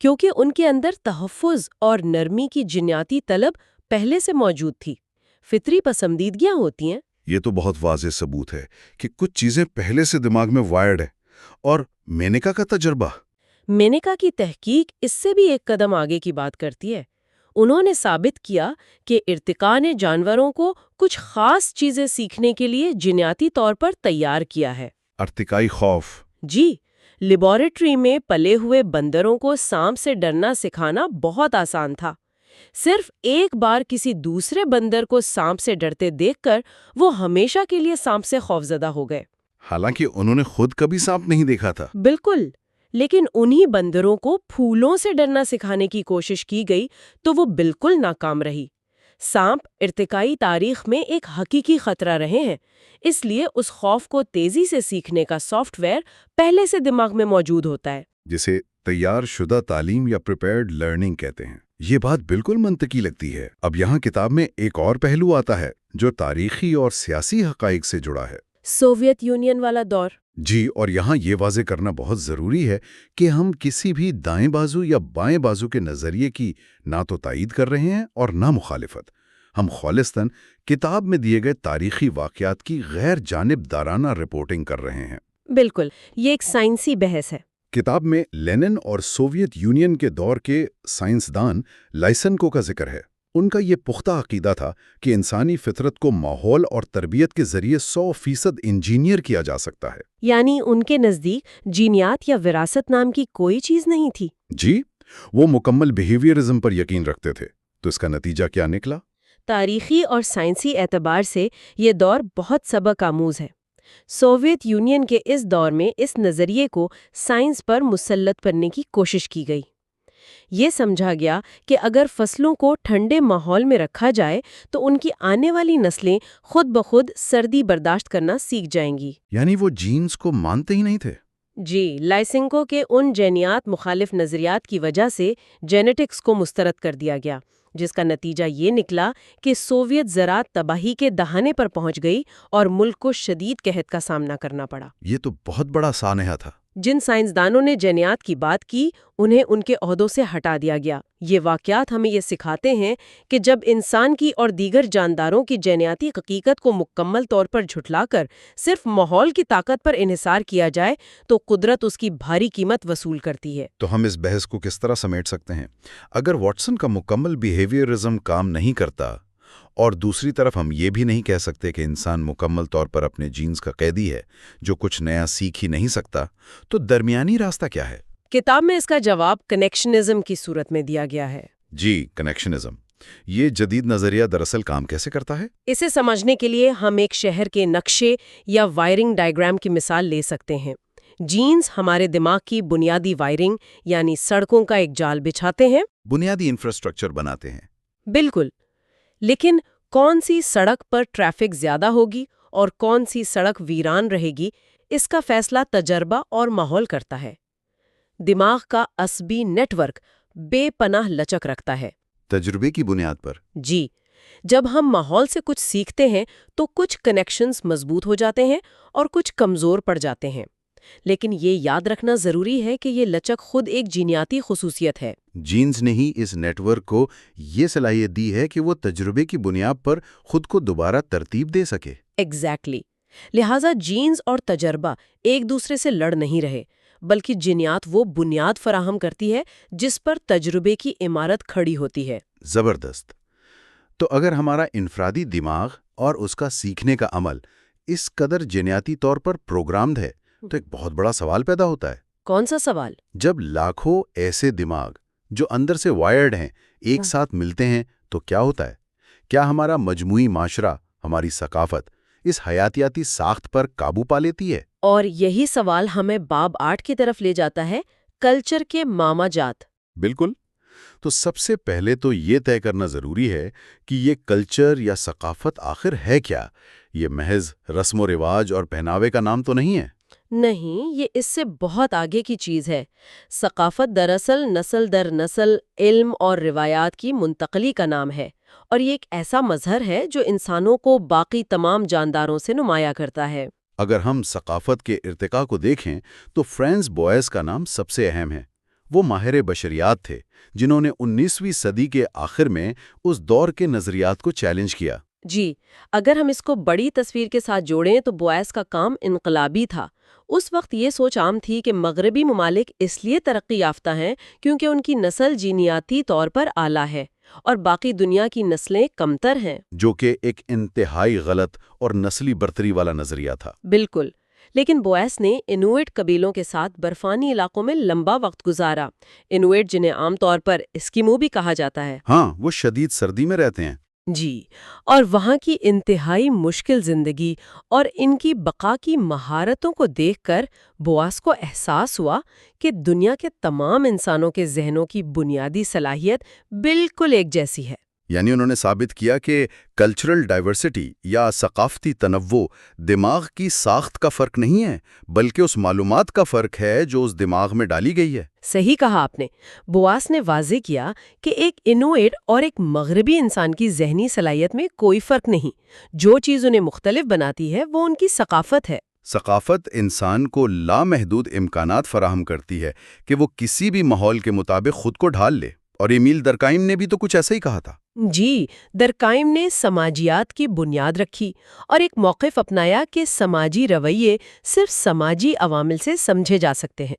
کیونکہ ان کے اندر تحفظ اور نرمی کی جنیاتی طلب پہلے سے موجود تھی۔ فطری پسندیدگیاں ہوتی ہیں۔ یہ تو بہت واضح ثبوت ہے کہ کچھ چیزیں پہلے سے دماغ میں وائرڈ ہیں۔ اور مینیکا کا تجربہ؟ مینیکا کی تحقیق اس سے بھی ایک قدم آگے کی بات کرتی ہے۔ انہوں نے ثابت کیا کہ ارتقاء نے جانوروں کو کچھ خاص چیزیں سیکھنے کے لیے جینیاتی طور پر تیار کیا ہے۔ ارتقائی خوف؟ جی، لیبارٹری میں پلے ہوئے بندروں کو سانپ سے ڈرنا سکھانا بہت آسان تھا۔ صرف ایک بار کسی دوسرے بندر کو سانپ سے ڈرتے دیکھ کر وہ ہمیشہ کے لیے سانپ سے خوفزدہ ہو گئے۔ حالانکہ انہوں نے خود کبھی سانپ نہیں دیکھا تھا۔ بالکل، لیکن انہی بندروں کو پھولوں سے ڈرنا سکھانے کی کوشش کی گئی تو وہ بالکل ناکام رہی۔ سانپ ارتقائی تاریخ میں ایک حقیقی خطرہ رہے ہیں، اس لیے اس خوف کو تیزی سے سیکھنے کا سافٹ ویئر پہلے سے دماغ میں موجود ہوتا ہے، جسے تیار شدہ تعلیم یا پریپیئرڈ لرننگ کہتے ہیں۔ یہ بات بالکل منطقی لگتی ہے۔ اب یہاں کتاب میں ایک اور پہلو آتا ہے جو تاریخی اور سیاسی حقائق سے جڑا ہے۔ سوویت یونین والا دور۔ جی، اور یہاں یہ واضح کرنا بہت ضروری ہے کہ ہم کسی بھی دائیں بازو یا بائیں بازو کے نظریے کی نہ تو تائید کر رہے ہیں اور نہ مخالفت۔ ہم خالصتاً کتاب میں دیے گئے تاریخی واقعات کی غیر جانبدارانہ رپورٹنگ کر رہے ہیں۔ بالکل، یہ ایک سائنسی بحث ہے۔ کتاب میں لینن اور سوویت یونین کے دور کے سائنسدان لائسنکو کا ذکر ہے۔ ان کا یہ پختہ عقیدہ تھا کہ انسانی فطرت کو ماحول اور تربیت کے ذریعے 100% انجینئر کیا جا سکتا ہے۔ یعنی ان کے نزدیک جینیات یا وراثت نام کی کوئی چیز نہیں تھی۔ جی، وہ مکمل بیہیویئرزم پر یقین رکھتے تھے۔ تو اس کا نتیجہ کیا نکلا؟ تاریخی اور سائنسی اعتبار سے یہ دور بہت سبق آموز ہے۔ سوویت یونین کے اس دور میں اس نظریے کو سائنس پر مسلط کرنے کی کوشش کی گئی۔ یہ سمجھا گیا کہ اگر فصلوں کو ٹھنڈے ماحول میں رکھا جائے تو ان کی آنے والی نسلیں خود بخود سردی برداشت کرنا سیکھ جائیں گی۔ یعنی وہ جینز کو مانتے ہی نہیں تھے۔ جی، لائسنکو کے ان جینیات مخالف نظریات کی وجہ سے جینیٹکس کو مسترد کر دیا گیا، جس کا نتیجہ یہ نکلا کہ سوویت زراعت تباہی کے دہانے پر پہنچ گئی اور ملک کو شدید قحط کا سامنا کرنا پڑا۔ یہ تو بہت بڑا سانحہ تھا۔ جن سائنسدانوں نے جینیات کی بات کی انہیں ان کے عہدوں سے ہٹا دیا گیا۔ یہ واقعات ہمیں یہ سکھاتے ہیں کہ جب انسان کی اور دیگر جانداروں کی جینیاتی حقیقت کو مکمل طور پر جھٹلا کر صرف ماحول کی طاقت پر انحصار کیا جائے تو قدرت اس کی بھاری قیمت وصول کرتی ہے۔ تو ہم اس بحث کو کس طرح سمیٹ سکتے ہیں؟ اگر واٹسن کا مکمل بیہیویئرزم کام نہیں کرتا اور دوسری طرف ہم یہ بھی نہیں کہہ سکتے کہ انسان مکمل طور پر اپنے جینز کا قیدی ہے جو کچھ نیا سیکھ ہی نہیں سکتا، تو درمیانی راستہ کیا ہے؟ کتاب میں اس کا جواب کنیکشنزم کی صورت میں دیا گیا ہے۔ جی، کنیکشنزم۔ یہ جدید نظریہ دراصل کام کیسے کرتا ہے؟ اسے سمجھنے کے لیے ہم ایک شہر کے نقشے یا وائرنگ ڈائیگرام کی مثال لے سکتے ہیں۔ جینز ہمارے دماغ کی بنیادی وائرنگ یعنی سڑکوں کا ایک جال بچھاتے ہیں، بنیادی انفراسٹرکچر بناتے ہیں۔ بالکل، لیکن کون سی سڑک پر ٹریفک زیادہ ہوگی اور کون سی سڑک ویران رہے گی، اس کا فیصلہ تجربہ اور ماحول کرتا ہے۔ دماغ کا عصبی نیٹ ورک بے پناہ لچک رکھتا ہے۔ تجربے کی بنیاد پر؟ جی، جب ہم ماحول سے کچھ سیکھتے ہیں تو کچھ کنیکشنز مضبوط ہو جاتے ہیں اور کچھ کمزور پڑ جاتے ہیں، لیکن یہ یاد رکھنا ضروری ہے کہ یہ لچک خود ایک جینیاتی خصوصیت ہے۔ جینز نے ہی اس نیٹ ورک کو یہ صلاحیت دی ہے کہ وہ تجربے کی بنیاد پر خود کو دوبارہ ترتیب دے سکے۔ ایگزیکٹلی۔ لہٰذا جینز اور تجربہ ایک دوسرے سے لڑ نہیں رہے، بلکہ جینیات وہ بنیاد فراہم کرتی ہے جس پر تجربے کی عمارت کھڑی ہوتی ہے۔ زبردست۔ تو اگر ہمارا انفرادی دماغ اور اس کا سیکھنے کا عمل اس قدر جینیاتی طور پر پروگرامڈ ہے تو ایک بہت بڑا سوال پیدا ہوتا ہے۔ کون سا سوال؟ جب لاکھوں ایسے دماغ جو اندر سے وائرڈ ہیں ایک ساتھ ملتے ہیں تو کیا ہوتا ہے؟ کیا ہمارا مجموعی معاشرہ، ہماری ثقافت اس حیاتیاتی ساخت پر قابو پا لیتی ہے؟ اور یہی سوال ہمیں باب 8 کی طرف لے جاتا ہے، کلچر کے ماما جات۔ بالکل۔ تو سب سے پہلے تو یہ طے کرنا ضروری ہے کہ یہ کلچر یا ثقافت آخر ہے کیا؟ یہ محض رسم و رواج اور پہناوے کا نام تو نہیں ہے؟ نہیں، یہ اس سے بہت آگے کی چیز ہے۔ ثقافت دراصل نسل در نسل علم اور روایات کی منتقلی کا نام ہے، اور یہ ایک ایسا مظہر ہے جو انسانوں کو باقی تمام جانداروں سے نمایاں کرتا ہے۔ اگر ہم ثقافت کے ارتقاء کو دیکھیں تو فرانس بوئس کا نام سب سے اہم ہے۔ وہ ماہر بشریات تھے جنہوں نے 19ویں صدی کے آخر میں اس دور کے نظریات کو چیلنج کیا۔ جی، اگر ہم اس کو بڑی تصویر کے ساتھ جوڑیں تو بوئس کا کام انقلابی تھا۔ اس وقت یہ سوچ عام تھی کہ مغربی ممالک اس لیے ترقی یافتہ ہیں کیونکہ ان کی نسل جینیاتی طور پر اعلیٰ ہے اور باقی دنیا کی نسلیں کمتر ہیں، جو کہ ایک انتہائی غلط اور نسلی برتری والا نظریہ تھا۔ بالکل۔ لیکن بوئس نے انویٹ قبیلوں کے ساتھ برفانی علاقوں میں لمبا وقت گزارا۔ انویٹ جنہیں عام طور پر اسکیمو بھی کہا جاتا ہے۔ ہاں، وہ شدید سردی میں رہتے ہیں۔ جی، اور وہاں کی انتہائی مشکل زندگی اور ان کی بقا کی مہارتوں کو دیکھ کر بوئس کو احساس ہوا کہ دنیا کے تمام انسانوں کے ذہنوں کی بنیادی صلاحیت بالکل ایک جیسی ہے۔ یعنی انہوں نے ثابت کیا کہ کلچرل ڈائیورسٹی یا ثقافتی تنوع دماغ کی ساخت کا فرق نہیں ہے، بلکہ اس معلومات کا فرق ہے جو اس دماغ میں ڈالی گئی ہے۔ صحیح کہا آپ نے۔ بوئس نے واضح کیا کہ ایک انویٹ اور ایک مغربی انسان کی ذہنی صلاحیت میں کوئی فرق نہیں۔ جو چیز انہیں مختلف بناتی ہے وہ ان کی ثقافت ہے۔ ثقافت انسان کو لامحدود امکانات فراہم کرتی ہے کہ وہ کسی بھی ماحول کے مطابق خود کو ڈھال لے، اور ایمیل درکائم نے بھی تو کچھ ایسا ہی کہا تھا۔ جی، درکائم نے سماجیات کی بنیاد رکھی اور ایک موقف اپنایا کہ سماجی رویے صرف سماجی عوامل سے سمجھے جا سکتے ہیں۔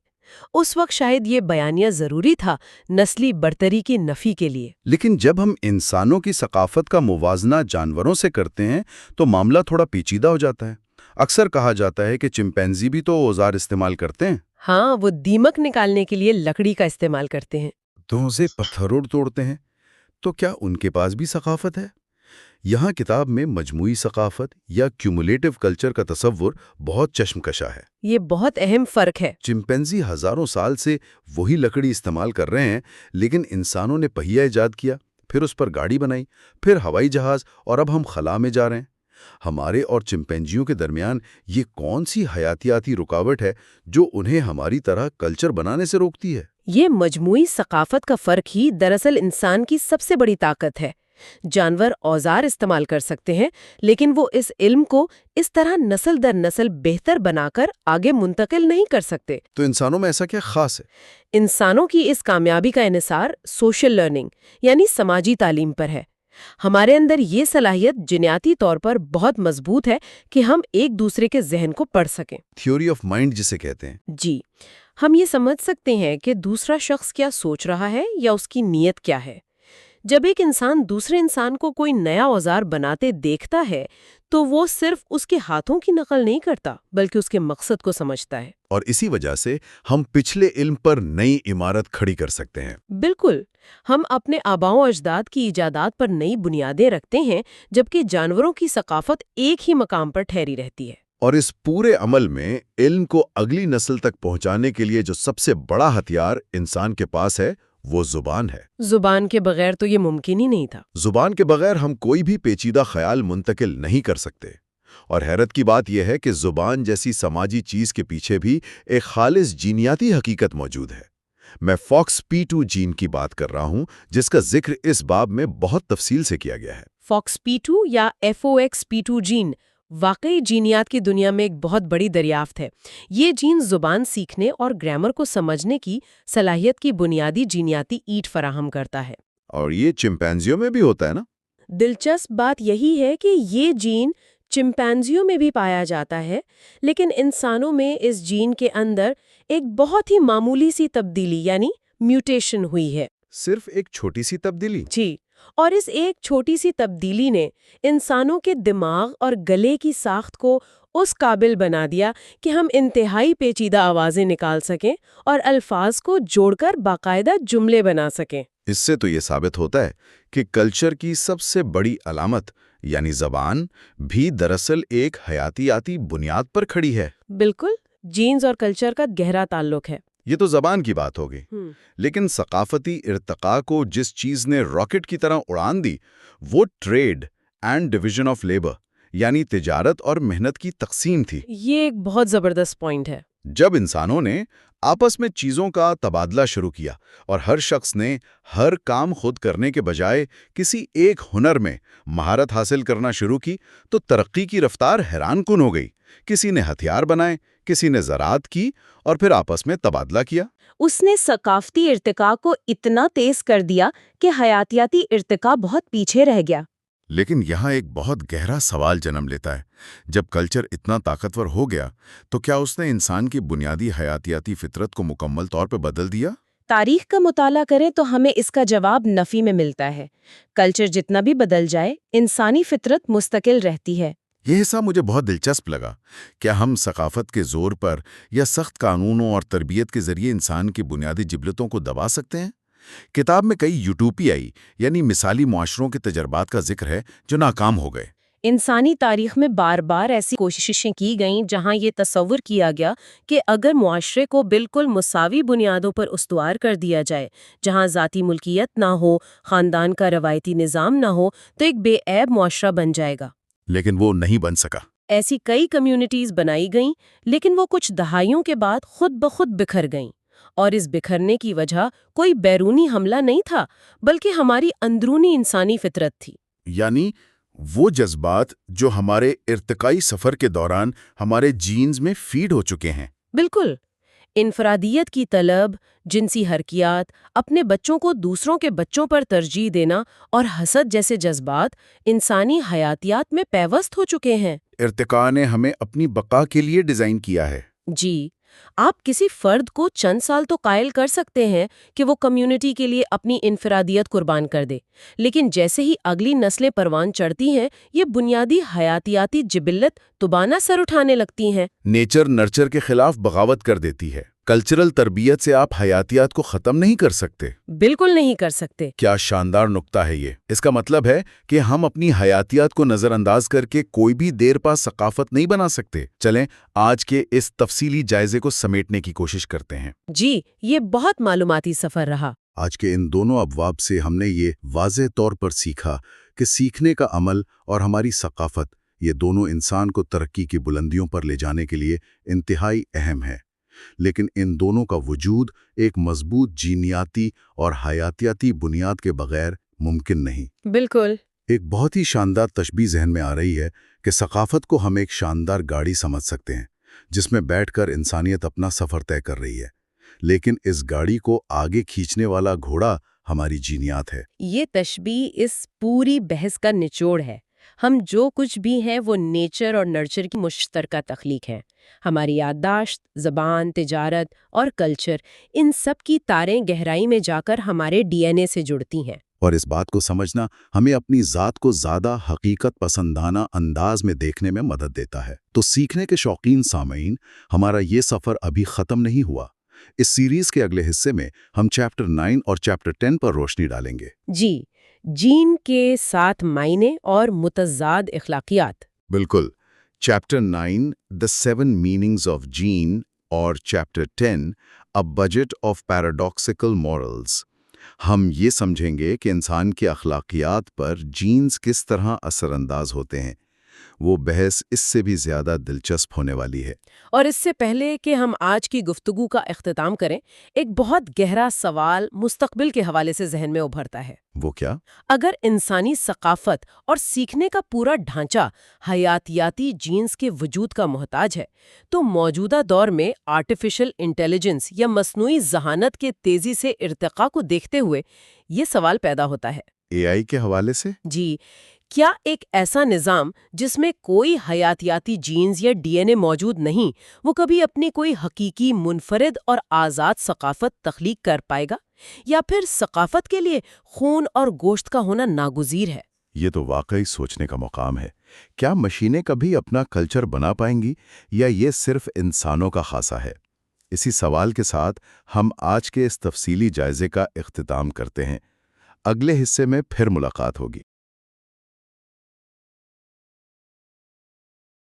اس وقت شاید یہ بیانیہ ضروری تھا نسلی برتری کی نفی کے لیے۔ لیکن جب ہم انسانوں کی ثقافت کا موازنہ جانوروں سے کرتے ہیں تو معاملہ تھوڑا پیچیدہ ہو جاتا ہے۔ اکثر کہا جاتا ہے کہ چمپینزی بھی تو اوزار استعمال کرتے ہیں۔ ہاں، وہ دیمک نکالنے کے لیے لکڑی کا استعمال کرتے ہیں۔ تو اسے پتھروں توڑتے ہیں، تو کیا ان کے پاس بھی ثقافت ہے؟ یہاں کتاب میں مجموعی ثقافت یا کیومولیٹو کلچر کا تصور بہت چشم کشا ہے۔ یہ بہت اہم فرق ہے۔ چمپینزی ہزاروں سال سے وہی لکڑی استعمال کر رہے ہیں، لیکن انسانوں نے پہیہ ایجاد کیا، پھر اس پر گاڑی بنائی، پھر ہوائی جہاز، اور اب ہم خلا میں جا رہے ہیں۔ ہمارے اور چمپینجیوں کے درمیان یہ کون سی حیاتیاتی رکاوٹ ہے جو انہیں ہماری طرح کلچر بنانے سے روکتی ہے؟ یہ مجموعی ثقافت کا فرق ہی دراصل انسان کی سب سے بڑی طاقت ہے۔ جانور اوزار استعمال کر سکتے ہیں، لیکن وہ اس علم کو اس طرح نسل در نسل بہتر بنا کر آگے منتقل نہیں کر سکتے۔ تو انسانوں میں ایسا کیا خاص ہے؟ انسانوں کی اس کامیابی کا انحصار سوشل لرننگ یعنی سماجی تعلیم پر ہے۔ ہمارے اندر یہ صلاحیت جینیاتی طور پر بہت مضبوط ہے کہ ہم ایک دوسرے کے ذہن کو پڑھ سکیں۔ تھیوری آف مائنڈ جسے کہتے ہیں۔ جی، ہم یہ سمجھ سکتے ہیں کہ دوسرا شخص کیا سوچ رہا ہے یا اس کی نیت کیا ہے۔ جب ایک انسان دوسرے انسان کو کوئی نیا اوزار بناتے دیکھتا ہے تو وہ صرف اس کے ہاتھوں کی نقل نہیں کرتا بلکہ اس کے مقصد کو سمجھتا ہے۔ اور اسی وجہ سے ہم پچھلے علم پر نئی عمارت کھڑی کر سکتے ہیں۔ بالکل، ہم اپنے آباؤں و اجداد کی ایجادات پر نئی بنیادیں رکھتے ہیں جبکہ جانوروں کی ثقافت ایک ہی مقام پر ٹھہری رہتی ہے۔ اور اس پورے عمل میں علم کو اگلی نسل تک پہنچانے کے لیے جو سب سے بڑا ہتھیار انسان کے پاس ہے وہ زبان ہے۔ زبان کے بغیر تو یہ ممکن ہی نہیں تھا۔ زبان کے بغیر ہم کوئی بھی پیچیدہ خیال منتقل نہیں کر سکتے، اور حیرت کی بات یہ ہے کہ زبان جیسی سماجی چیز کے پیچھے بھی ایک خالص جینیاتی حقیقت موجود ہے۔ میں FOXP2 جین کی بات کر رہا ہوں جس کا ذکر اس باب میں بہت تفصیل سے کیا گیا ہے۔ FOXP2 یا FOXP2 جین واقعی جینیات کی دنیا میں ایک بہت بڑی دریافت ہے۔ یہ جین زبان سیکھنے اور گرامر کو سمجھنے کی صلاحیت کی بنیادی جینیاتی اینٹ فراہم کرتا ہے۔ اور یہ چمپینزیوں میں بھی ہوتا ہے نا؟ دلچسپ بات یہی ہے کہ یہ جین چمپینزیوں میں بھی پایا جاتا ہے، لیکن انسانوں میں اس جین کے اندر ایک بہت ہی معمولی سی تبدیلی یعنی میوٹیشن ہوئی ہے۔ صرف ایک چھوٹی سی تبدیلی؟ جی، اور اس ایک چھوٹی سی تبدیلی نے انسانوں کے دماغ اور گلے کی ساخت کو اس قابل بنا دیا کہ ہم انتہائی پیچیدہ آوازیں نکال سکیں اور الفاظ کو جوڑ کر باقاعدہ جملے بنا سکیں۔ اس سے تو یہ ثابت ہوتا ہے کہ کلچر کی سب سے بڑی علامت یعنی زبان بھی دراصل ایک حیاتیاتی بنیاد پر کھڑی ہے۔ بالکل، جینز اور کلچر کا گہرا تعلق ہے۔ یہ تو زبان کی بات ہوگی، لیکن ثقافتی ارتقاء کو جس چیز نے راکٹ کی طرح اڑان دی وہ trade and division of labour یعنی تجارت اور محنت کی تقسیم تھی۔ یہ ایک بہت زبردست پوائنٹ ہے۔ جب انسانوں نے آپس میں چیزوں کا تبادلہ شروع کیا اور ہر شخص نے ہر کام خود کرنے کے بجائے کسی ایک ہنر میں مہارت حاصل کرنا شروع کی تو ترقی کی رفتار حیران کن ہو گئی۔ کسی نے ہتھیار بنائے، کسی نے زراعت کی اور پھر آپس میں تبادلہ کیا۔ اس نے ثقافتی ارتقاء کو اتنا تیز کر دیا کہ حیاتیاتی ارتقاء بہت پیچھے رہ گیا۔ لیکن یہاں ایک بہت گہرا سوال جنم لیتا ہے، جب کلچر اتنا طاقتور ہو گیا تو کیا اس نے انسان کی بنیادی حیاتیاتی فطرت کو مکمل طور پر بدل دیا؟ تاریخ کا مطالعہ کریں تو ہمیں اس کا جواب نفی میں ملتا ہے۔ کلچر جتنا بھی بدل جائے، انسانی فطرت مستقل رہتی ہے۔ یہ حصہ مجھے بہت دلچسپ لگا۔ کیا ہم ثقافت کے زور پر یا سخت قانونوں اور تربیت کے ذریعے انسان کی بنیادی جبلتوں کو دبا سکتے ہیں؟ کتاب میں کئی یوٹوپیائی یعنی مثالی معاشروں کے تجربات کا ذکر ہے جو ناکام ہو گئے۔ انسانی تاریخ میں بار بار ایسی کوششیں کی گئیں جہاں یہ تصور کیا گیا کہ اگر معاشرے کو بالکل مساوی بنیادوں پر استوار کر دیا جائے، جہاں ذاتی ملکیت نہ ہو، خاندان کا روایتی نظام نہ ہو، تو ایک بے عیب معاشرہ بن جائے گا۔ لیکن وہ نہیں بن سکا۔ ایسی کئی کمیونٹیز بنائی گئیں، لیکن وہ کچھ دہائیوں کے بعد خود بخود بکھر گئیں، اور اس بکھرنے کی وجہ کوئی بیرونی حملہ نہیں تھا بلکہ ہماری اندرونی انسانی فطرت تھی۔ یعنی وہ جذبات جو ہمارے ارتقائی سفر کے دوران ہمارے جینز میں فیڈ ہو چکے ہیں۔ بالکل، انفرادیت کی طلب، جنسی حرکیات، اپنے بچوں کو دوسروں کے بچوں پر ترجیح دینا اور حسد جیسے جذبات انسانی حیاتیات میں پیوست ہو چکے ہیں۔ ارتقاء نے ہمیں اپنی بقا کے لیے ڈیزائن کیا ہے۔ جی، آپ کسی فرد کو چند سال تو قائل کر سکتے ہیں کہ وہ کمیونٹی کے لیے اپنی انفرادیت قربان کر دے، لیکن جیسے ہی اگلی نسلیں پروان چڑھتی ہیں، یہ بنیادی حیاتیاتی جبلت دوبارہ سر اٹھانے لگتی ہیں۔ نیچر نرچر کے خلاف بغاوت کر دیتی ہے۔ کلچرل تربیت سے آپ حیاتیات کو ختم نہیں کر سکتے۔ بالکل نہیں کر سکتے۔ کیا شاندار نکتہ ہے یہ۔ اس کا مطلب ہے کہ ہم اپنی حیاتیات کو نظر انداز کر کے کوئی بھی دیر پا ثقافت نہیں بنا سکتے۔ چلیں آج کے اس تفصیلی جائزے کو سمیٹنے کی کوشش کرتے ہیں۔ جی، یہ بہت معلوماتی سفر رہا۔ آج کے ان دونوں ابواب سے ہم نے یہ واضح طور پر سیکھا کہ سیکھنے کا عمل اور ہماری ثقافت، یہ دونوں انسان کو ترقی کی بلندیوں پر لے جانے کے لیے انتہائی اہم ہے، لیکن ان دونوں کا وجود ایک مضبوط جینیاتی اور حیاتیاتی بنیاد کے بغیر ممکن نہیں۔ بالکل۔ ایک بہت ہی شاندار تشبیہ ذہن میں آ رہی ہے کہ ثقافت کو ہم ایک شاندار گاڑی سمجھ سکتے ہیں جس میں بیٹھ کر انسانیت اپنا سفر طے کر رہی ہے، لیکن اس گاڑی کو آگے کھینچنے والا گھوڑا ہماری جینیات ہے۔ یہ تشبیہ اس پوری بحث کا نچوڑ ہے۔ ہم جو کچھ بھی ہیں وہ نیچر اور نرچر کی مشترکہ تخلیق ہیں۔ ہماری یادداشت، زبان، تجارت اور کلچر، ان سب کی تاریں گہرائی میں جا کر ہمارے ڈی این اے سے جڑتی ہیں۔ اور اس بات کو سمجھنا ہمیں اپنی ذات کو زیادہ حقیقت پسندانہ انداز میں دیکھنے میں مدد دیتا ہے۔ تو سیکھنے کے شوقین سامعین، ہمارا یہ سفر ابھی ختم نہیں ہوا۔ اس سیریز کے اگلے حصے میں ہم چیپٹر 9 اور چیپٹر 10 پر روشنی ڈالیں گے۔ جی، جین کے 7 معنی اور متضاد اخلاقیات۔ بالکل۔ Chapter 9 The 7 Meanings of Gene اور chapter 10 A Budget of Paradoxical Morals۔ ہم یہ سمجھیں گے کہ انسان کی اخلاقیات پر جینز کس طرح اثر انداز ہوتے ہیں۔ وہ بحث اس سے بھی زیادہ دلچسپ ہونے والی ہے۔ اور اس سے پہلے کہ ہم آج کی گفتگو کا اختتام کریں، ایک بہت گہرا سوال مستقبل کے حوالے سے ذہن میں ابھرتا ہے۔ وہ کیا؟ اگر انسانی ثقافت اور سیکھنے کا پورا ڈھانچہ حیاتیاتی جینز کے وجود کا محتاج ہے، تو موجودہ دور میں آرٹیفیشل انٹیلیجنس یا مصنوعی ذہانت کے تیزی سے ارتقاء کو دیکھتے ہوئے یہ سوال پیدا ہوتا ہے۔ AI کے حوالے سے؟ جی، کیا ایک ایسا نظام جس میں کوئی حیاتیاتی جینز یا DNA موجود نہیں، وہ کبھی اپنی کوئی حقیقی منفرد اور آزاد ثقافت تخلیق کر پائے گا؟ یا پھر ثقافت کے لیے خون اور گوشت کا ہونا ناگزیر ہے؟ یہ تو واقعی سوچنے کا مقام ہے۔ کیا مشینیں کبھی اپنا کلچر بنا پائیں گی یا یہ صرف انسانوں کا خاصہ ہے؟ اسی سوال کے ساتھ ہم آج کے اس تفصیلی جائزے کا اختتام کرتے ہیں۔ اگلے حصے میں پھر ملاقات ہوگی۔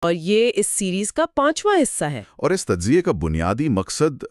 اور یہ اس سیریز کا 5واں حصہ ہے۔ اور اس تجزیے کا بنیادی مقصد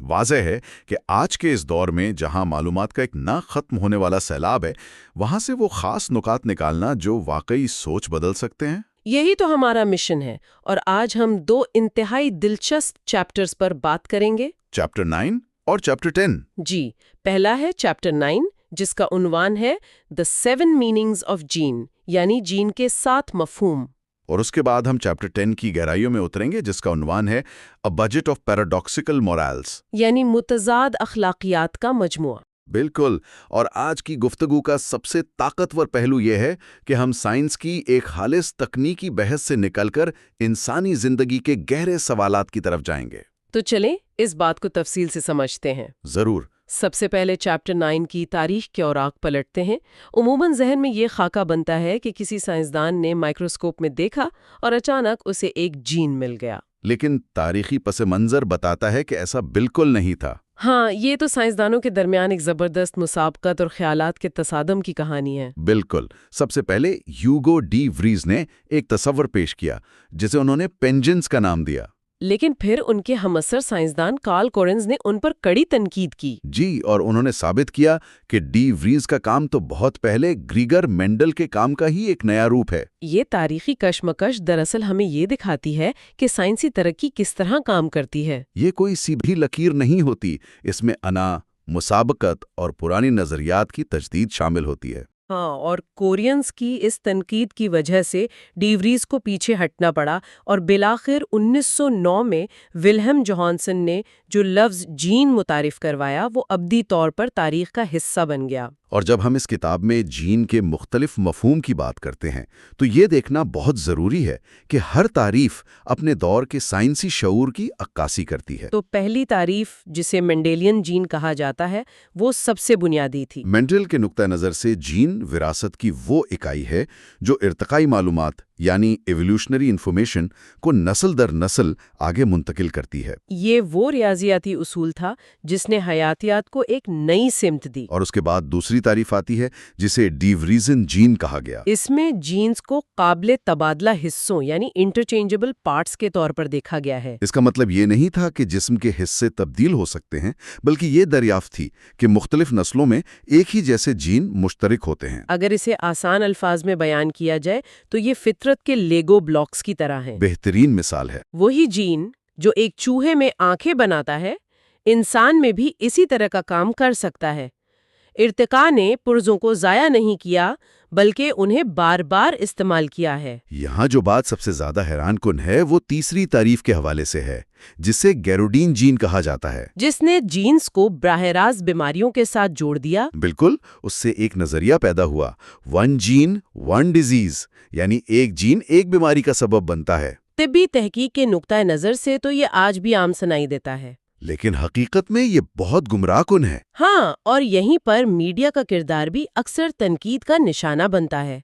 واضح ہے کہ آج کے اس دور میں جہاں معلومات کا ایک نہ ختم ہونے والا سیلاب ہے، وہاں سے وہ خاص نکات نکالنا جو واقعی سوچ بدل سکتے ہیں۔ یہی تو ہمارا مشن ہے، اور آج ہم 2 انتہائی دلچسپ چیپٹرز پر بات کریں گے۔ چیپٹر 9 اور چیپٹر 10۔ جی، پہلا ہے چیپٹر 9، جس کا عنوان ہے The 7 Meanings of Gene، یعنی جین کے 7 مفہوم۔ اور اس کے بعد ہم چیپٹر 10 کی گہرائیوں میں اتریں گے، جس کا عنوان ہے A Budget of Paradoxical Morals، یعنی متضاد اخلاقیات کا مجموعہ۔ بالکل۔ اور آج کی گفتگو کا سب سے طاقتور پہلو یہ ہے کہ ہم سائنس کی ایک خالص تکنیکی بحث سے نکل کر انسانی زندگی کے گہرے سوالات کی طرف جائیں گے۔ تو چلیں اس بات کو تفصیل سے سمجھتے ہیں۔ ضرور۔ سب سے پہلے چیپٹر 9 کی تاریخ کے اوراق پلٹتے ہیں۔ عموماً ذہن میں یہ خاکہ بنتا ہے کہ کسی سائنسدان نے مائکروسکوپ میں دیکھا اور اچانک اسے ایک جین مل گیا۔ لیکن تاریخی پس منظر بتاتا ہے کہ ایسا بالکل نہیں تھا۔ ہاں، یہ تو سائنسدانوں کے درمیان ایک زبردست مسابقت اور خیالات کے تصادم کی کہانی ہے۔ بالکل۔ سب سے پہلے ہیوگو ڈی وریز نے ایک تصور پیش کیا جسے انہوں نے پینجنز کا نام دیا۔ لیکن پھر ان کے ہمعصر سائنسدان کارل کورنز نے ان پر کڑی تنقید کی۔ جی، اور انہوں نے ثابت کیا کہ ڈی وریز کا کام تو بہت پہلے گریگر مینڈل کے کام کا ہی ایک نیا روپ ہے۔ یہ تاریخی کشمکش دراصل ہمیں یہ دکھاتی ہے کہ سائنسی ترقی کس طرح کام کرتی ہے۔ یہ کوئی سیدھی لکیر نہیں ہوتی، اس میں انا، مسابقت اور پرانی نظریات کی تجدید شامل ہوتی ہے۔ ہاں، اور کورینز کی اس تنقید کی وجہ سے ڈی وریز کو پیچھے ہٹنا پڑا، اور بالآخر 1909 میں ولہم جوہانسن نے جو لفظ جین متعارف کروایا وہ ابدی طور پر تاریخ کا حصہ بن گیا۔ اور جب ہم اس کتاب میں جین کے مختلف مفہوم کی بات کرتے ہیں تو یہ دیکھنا بہت ضروری ہے کہ ہر تعریف اپنے دور کے سائنسی شعور کی عکاسی کرتی ہے۔ تو پہلی تعریف، جسے مینڈیلین جین کہا جاتا ہے، وہ سب سے بنیادی تھی۔ مینڈل کے نقطہ نظر سے جین وراثت کی وہ اکائی ہے جو ارتقائی معلومات یعنی ایولیوشنری انفارمیشن کو نسل در نسل آگے منتقل کرتی ہے۔ یہ وہ ریاضیاتی اصول تھا جس نے حیاتیات کو ایک نئی سمت دی۔ اور اس کے بعد دوسری تعریف آتی ہے جسے ڈی وریزن جین کہا گیا۔ اس میں جینز کو قابل تبادلہ حصوں یعنی انٹرچینجبل پارٹس کے طور پر دیکھا گیا ہے۔ اس کا مطلب یہ نہیں تھا کہ جسم کے حصے تبدیل ہو سکتے ہیں، بلکہ یہ دریافت تھی کہ مختلف نسلوں میں ایک ہی جیسے جین مشترک ہوتے ہیں۔ اگر اسے آسان الفاظ میں بیان کیا جائے تو یہ فطرت کے لیگو بلاکس کی طرح ہیں۔ بہترین مثال ہے۔ وہی جین جو ایک چوہے میں آنکھیں بناتا ہے، انسان میں بھی اسی طرح کا کام کر سکتا ہے۔ ارتقاء نے پرزوں کو ضائع نہیں کیا بلکہ انہیں بار بار استعمال کیا ہے۔ یہاں جو بات سب سے زیادہ حیران کن ہے وہ تیسری تعریف کے حوالے سے ہے، جسے گیروڈین جین کہا جاتا ہے، جس نے جینز کو براہ راست بیماریوں کے ساتھ جوڑ دیا۔ بالکل۔ اس سے ایک نظریہ پیدا ہوا، ون جین ون ڈیزیز، یعنی ایک جین ایک بیماری کا سبب بنتا ہے۔ طبی تحقیق کے نقطہ نظر سے تو یہ آج بھی عام سنائی دیتا ہے۔ لیکن حقیقت میں یہ بہت گمراہ کن ہے۔ ہاں، اور یہیں پر میڈیا کا کردار بھی اکثر تنقید کا نشانہ بنتا ہے۔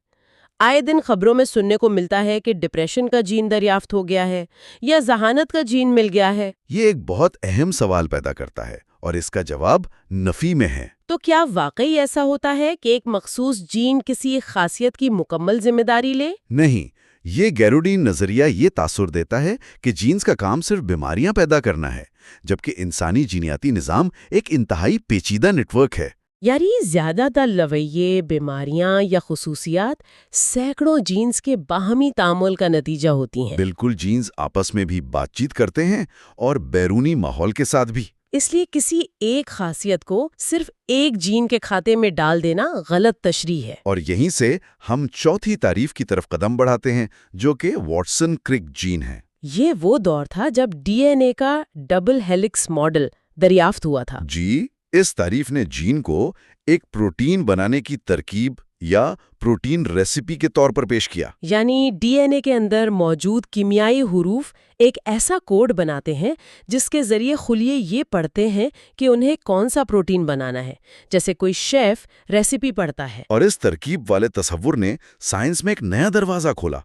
آئے دن خبروں میں سننے کو ملتا ہے کہ ڈپریشن کا جین دریافت ہو گیا ہے یا ذہانت کا جین مل گیا ہے۔ یہ ایک بہت اہم سوال پیدا کرتا ہے اور اس کا جواب نفی میں ہے۔ تو کیا واقعی ایسا ہوتا ہے کہ ایک مخصوص جین کسی ایک خاصیت کی مکمل ذمہ داری لے؟ نہیں، یہ گیروڈین نظریہ یہ تاثر دیتا ہے کہ جینز کا کام صرف بیماریاں پیدا کرنا ہے، جبکہ انسانی جینیاتی نظام ایک انتہائی پیچیدہ نیٹ ورک ہے۔ یعنی زیادہ تر لویے، بیماریاں یا خصوصیات سینکڑوں جینز کے باہمی تعامل کا نتیجہ ہوتی ہیں۔ بالکل، جینز آپس میں بھی بات چیت کرتے ہیں اور بیرونی ماحول کے ساتھ بھی۔ اس لیے کسی ایک خاصیت کو صرف ایک جین کے کھاتے میں ڈال دینا غلط تشریح ہے۔ اور یہیں سے ہم چوتھی تعریف کی طرف قدم بڑھاتے ہیں، جو کہ واٹسن کرک جین ہے۔ یہ وہ دور تھا جب ڈی این اے کا ڈبل ہیلکس ماڈل دریافت ہوا تھا۔ جی، اس تعریف نے جین کو ایک پروٹین بنانے کی ترکیب یا پروٹین ریسیپی کے طور پر پیش کیا۔ یعنی ڈی این اے کے اندر موجود کیمیائی حروف ایک ایسا کوڈ بناتے ہیں جس کے ذریعے خلیے یہ پڑھتے ہیں کہ انہیں کون سا پروٹین بنانا ہے، جیسے کوئی شیف ریسیپی پڑھتا ہے۔ اور اس ترکیب والے تصور نے سائنس میں ایک نیا دروازہ کھولا،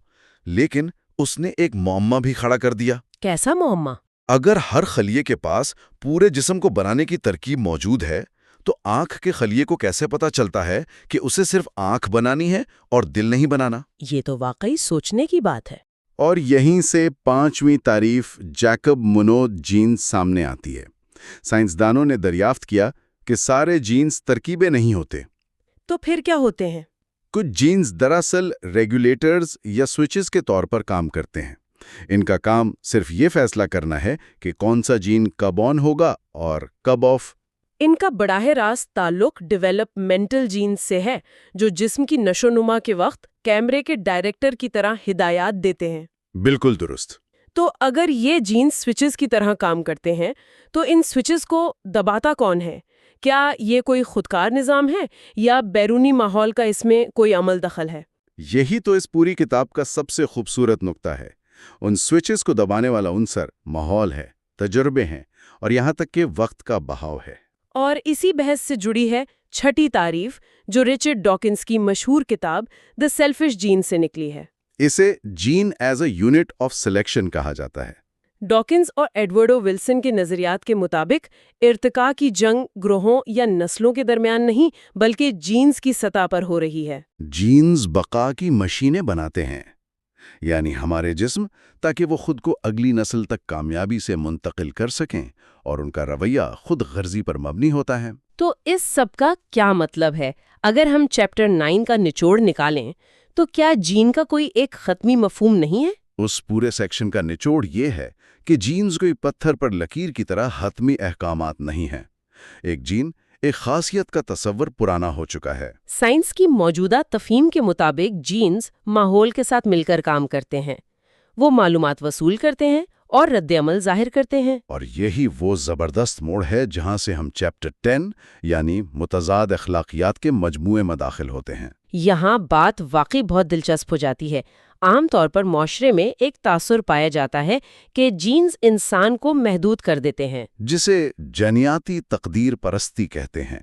لیکن اس نے ایک معمہ بھی کھڑا کر دیا۔ کیسا معمہ؟ اگر ہر خلیے کے پاس پورے جسم کو بنانے کی ترکیب موجود ہے، تو آنکھ کے خلیے کو کیسے پتا چلتا ہے کہ اسے صرف آنکھ بنانی ہے اور دل نہیں بنانا؟ یہ تو واقعی سوچنے کی بات ہے۔ اور یہیں سے پانچویں تعریف جیکب مونود جینز سامنے آتی ہے۔ سائنسدانوں نے دریافت کیا کہ سارے جینز ترکیبیں نہیں ہوتے۔ تو پھر کیا ہوتے ہیں؟ کچھ جینز دراصل ریگولیٹرز یا سوئچز کے طور پر کام کرتے ہیں۔ ان کا کام صرف یہ فیصلہ کرنا ہے کہ کون سا جین کب آن ہوگا اور کب آف۔ ان کا براہ راست تعلق ڈیولپمنٹل جینز سے ہے، جو جسم کی نشو و نما کے وقت کیمرے کے ڈائریکٹر کی طرح ہدایات دیتے ہیں۔ بالکل درست۔ تو اگر یہ جینز سوئچز کی طرح کام کرتے ہیں تو ان سوئچز کو دباتا کون ہے؟ کیا یہ کوئی خودکار نظام ہے یا بیرونی ماحول کا اس میں کوئی عمل دخل ہے؟ یہی تو اس پوری کتاب کا سب سے خوبصورت نقطہ ہے۔ ان سوئچز کو دبانے والا عنصر ماحول ہے، تجربے ہیں اور یہاں تک کہ وقت کا بہاؤ ہے۔ اور اسی بحث سے جڑی ہے چھٹی تعریف، جو رچرڈ ڈاکنز کی مشہور کتاب دی سیلفش جین سے نکلی ہے۔ اسے gene as a unit of selection کہا جاتا ہے۔ ڈاکنز اور ایڈورڈو ولسن کے نظریات کے مطابق ارتقاء کی جنگ گروہوں یا نسلوں کے درمیان نہیں بلکہ جینز کی سطح پر ہو رہی ہے۔ جینز بقا کی مشینیں بناتے ہیں، یعنی ہمارے جسم، تاکہ وہ خود کو اگلی نسل تک کامیابی سے منتقل کر سکیں، اور ان کا رویہ خود غرضی پر مبنی ہوتا ہے۔ تو اس سب کا کیا مطلب ہے؟ اگر ہم چیپٹر 9 کا نچوڑ نکالیں تو کیا جین کا کوئی ایک حتمی مفہوم نہیں ہے؟ اس پورے سیکشن کا نچوڑ یہ ہے کہ جینز کوئی پتھر پر لکیر کی طرح حتمی احکامات نہیں ہیں۔ ایک جین ایک خاصیت کا تصور پرانا ہو چکا ہے۔ سائنس کی موجودہ تفہیم کے مطابق جینز ماحول کے ساتھ مل کر کام کرتے ہیں، وہ معلومات وصول کرتے ہیں اور رد عمل ظاہر کرتے ہیں۔ اور یہی وہ زبردست موڑ ہے جہاں سے ہم چیپٹر 10 یعنی متضاد اخلاقیات کے مجموعے میں داخل ہوتے ہیں۔ یہاں بات واقعی بہت دلچسپ ہو جاتی ہے۔ عام طور پر معاشرے میں ایک تاثر پایا جاتا ہے کہ جینز انسان کو محدود کر دیتے ہیں، جسے جنیاتی تقدیر پرستی کہتے ہیں،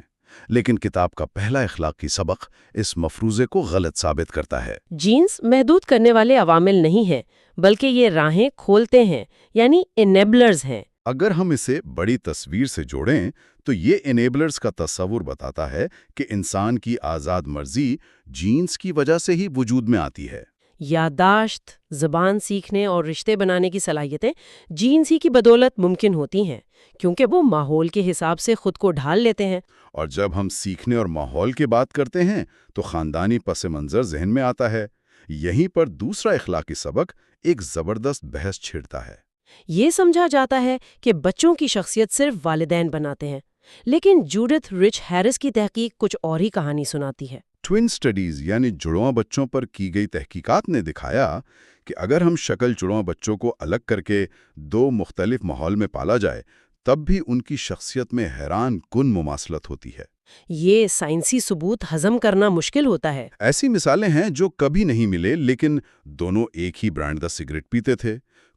لیکن کتاب کا پہلا اخلاقی سبق اس مفروضے کو غلط ثابت کرتا ہے۔ جینز محدود کرنے والے عوامل نہیں ہیں بلکہ یہ راہیں کھولتے ہیں، یعنی انیبلرز ہیں۔ اگر ہم اسے بڑی تصویر سے جوڑیں تو یہ انیبلرز کا تصور بتاتا ہے کہ انسان کی آزاد مرضی جینز کی وجہ سے ہی وجود میں آتی ہے۔ یادداشت، زبان سیکھنے اور رشتے بنانے کی صلاحیتیں جینز ہی کی بدولت ممکن ہوتی ہیں، کیونکہ وہ ماحول کے حساب سے خود کو ڈھال لیتے ہیں۔ اور جب ہم سیکھنے اور ماحول کی بات کرتے ہیں تو خاندانی پس منظر ذہن میں آتا ہے۔ یہیں پر دوسرا اخلاقی سبق ایک زبردست بحث چھڑتا ہے۔ یہ سمجھا جاتا ہے کہ بچوں کی شخصیت صرف والدین بناتے ہیں، لیکن جوڈتھ رچ ہیرس کی تحقیق کچھ اور ہی کہانی سناتی ہے۔ ٹوین سٹڈیز یعنی جڑواں بچوں پر کی گئی تحقیقات نے دکھایا کہ اگر ہم شکل جڑواں بچوں کو الگ کر کے دو مختلف ماحول میں پالا جائے تب بھی ان کی شخصیت میں حیران کن مماثلت ہوتی ہے۔ یہ سائنسی ثبوت ہضم کرنا مشکل ہوتا ہے۔ ایسی مثالیں ہیں جو کبھی نہیں ملے لیکن دونوں ایک ہی برانڈ کا سگریٹ پیتے تھے،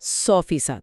100%।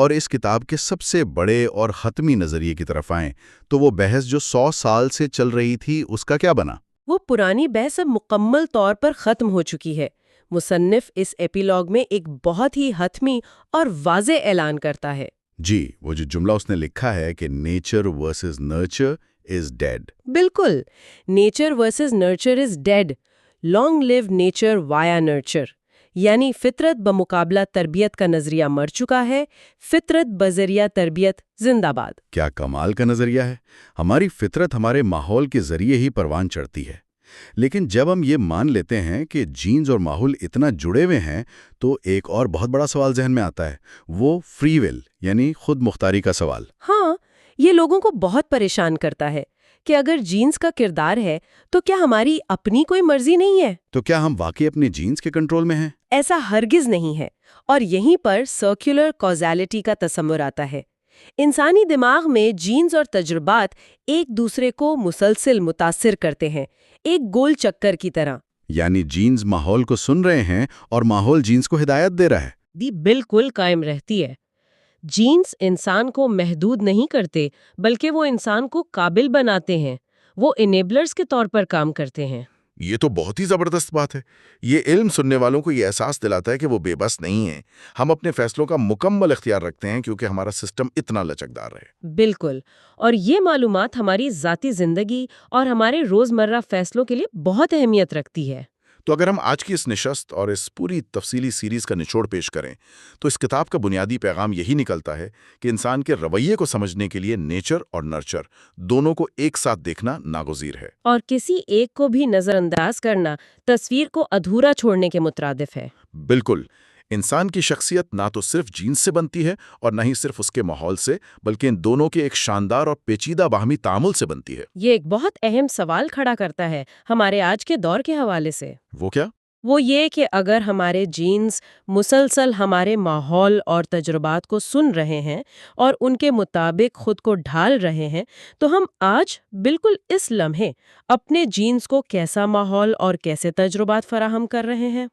اور اس کتاب کے سب سے بڑے اور حتمی نظریے کی طرف آئیں تو وہ بحث جو 100 سال سے چل رہی تھی اس کا کیا بنا؟ وہ پرانی بحث اب مکمل طور پر ختم ہو چکی ہے۔ مصنف اس ایپیلاگ میں ایک بہت ہی حتمی اور واضح اعلان کرتا ہے۔ جی، وہ جو جملہ اس نے لکھا ہے کہ نیچر ورسز نرچر از ڈیڈ۔ بالکل، نیچر ورسز نرچر از ڈیڈ، لانگ لیو نیچر وایا نرچر، یعنی فطرت بمقابلہ تربیت کا نظریہ مر چکا ہے، فطرت بذریعہ تربیت زندہ باد۔ کیا کمال کا نظریہ ہے! ہماری فطرت ہمارے ماحول کے ذریعے ہی پروان چڑھتی ہے، لیکن جب ہم یہ مان لیتے ہیں کہ جینز اور ماحول اتنا جڑے ہوئے ہیں تو ایک اور بہت بڑا سوال ذہن میں آتا ہے، وہ فری ول یعنی خود مختاری کا سوال۔ ہاں، یہ لوگوں کو بہت پریشان کرتا ہے کہ اگر جینز کا کردار ہے تو کیا ہماری اپنی کوئی مرضی نہیں ہے؟ تو کیا ہم واقعی اپنے جینز کے کنٹرول میں ہیں؟ ایسا ہرگز نہیں ہے، اور یہیں پر سرکولر کازیلٹی کا تصور آتا ہے۔ انسانی دماغ میں جینز اور تجربات ایک دوسرے کو مسلسل متاثر کرتے ہیں، ایک گول چکر کی طرح۔ یعنی جینز ماحول کو سن رہے ہیں اور ماحول جینز کو ہدایت دے رہا ہے۔ دی بالکل قائم رہتی ہے۔ جینز انسان کو محدود نہیں کرتے، بلکہ وہ انسان کو قابل بناتے ہیں، وہ انیبلرز کے طور پر کام کرتے ہیں۔ یہ تو بہت ہی زبردست بات ہے۔ یہ علم سننے والوں کو یہ احساس دلاتا ہے کہ وہ بے بس نہیں ہیں، ہم اپنے فیصلوں کا مکمل اختیار رکھتے ہیں کیونکہ ہمارا سسٹم اتنا لچکدار ہے۔ بالکل، اور یہ معلومات ہماری ذاتی زندگی اور ہمارے روزمرہ فیصلوں کے لیے بہت اہمیت رکھتی ہے۔ تو اگر ہم آج کی اس نشست اور اس پوری تفصیلی سیریز کا نچوڑ پیش کریں تو اس کتاب کا بنیادی پیغام یہی نکلتا ہے کہ انسان کے رویے کو سمجھنے کے لیے نیچر اور نرچر دونوں کو ایک ساتھ دیکھنا ناگزیر ہے، اور کسی ایک کو بھی نظر انداز کرنا تصویر کو ادھورا چھوڑنے کے مترادف ہے۔ بالکل۔ انسان کی شخصیت نہ تو صرف جینز سے بنتی ہے اور نہ ہی صرف اس کے ماحول سے، بلکہ ان دونوں کے ایک شاندار اور پیچیدہ باہمی تعامل سے بنتی ہے۔ یہ ایک بہت اہم سوال کھڑا کرتا ہے ہمارے آج کے دور کے حوالے سے۔ وہ کیا؟ وہ یہ کہ اگر ہمارے جینز مسلسل ہمارے ماحول اور تجربات کو سن رہے ہیں اور ان کے مطابق خود کو ڈھال رہے ہیں تو ہم آج بالکل اس لمحے اپنے جینز کو کیسا ماحول اور کیسے تجربات فراہم کر رہے ہیں؟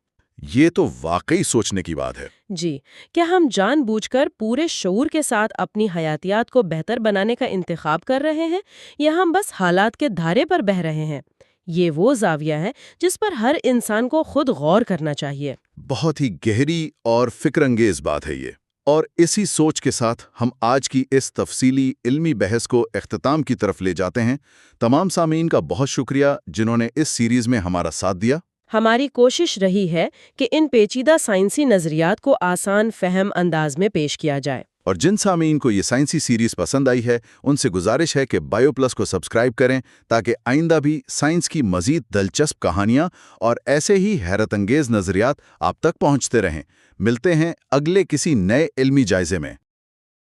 یہ تو واقعی سوچنے کی بات ہے۔ جی، کیا ہم جان بوجھ کر پورے شعور کے ساتھ اپنی حیاتیات کو بہتر بنانے کا انتخاب کر رہے ہیں یا ہم بس حالات کے دھارے پر بہہ رہے ہیں؟ یہ وہ زاویہ ہے جس پر ہر انسان کو خود غور کرنا چاہیے۔ بہت ہی گہری اور فکر انگیز بات ہے یہ، اور اسی سوچ کے ساتھ ہم آج کی اس تفصیلی علمی بحث کو اختتام کی طرف لے جاتے ہیں۔ تمام سامعین کا بہت شکریہ جنہوں نے اس سیریز میں ہمارا ساتھ دیا۔ ہماری کوشش رہی ہے کہ ان پیچیدہ سائنسی نظریات کو آسان فہم انداز میں پیش کیا جائے۔ اور جن سامعین کو یہ سائنسی سیریز پسند آئی ہے ان سے گزارش ہے کہ بائیو پلس کو سبسکرائب کریں تاکہ آئندہ بھی سائنس کی مزید دلچسپ کہانیاں اور ایسے ہی حیرت انگیز نظریات آپ تک پہنچتے رہیں۔ ملتے ہیں اگلے کسی نئے علمی جائزے میں۔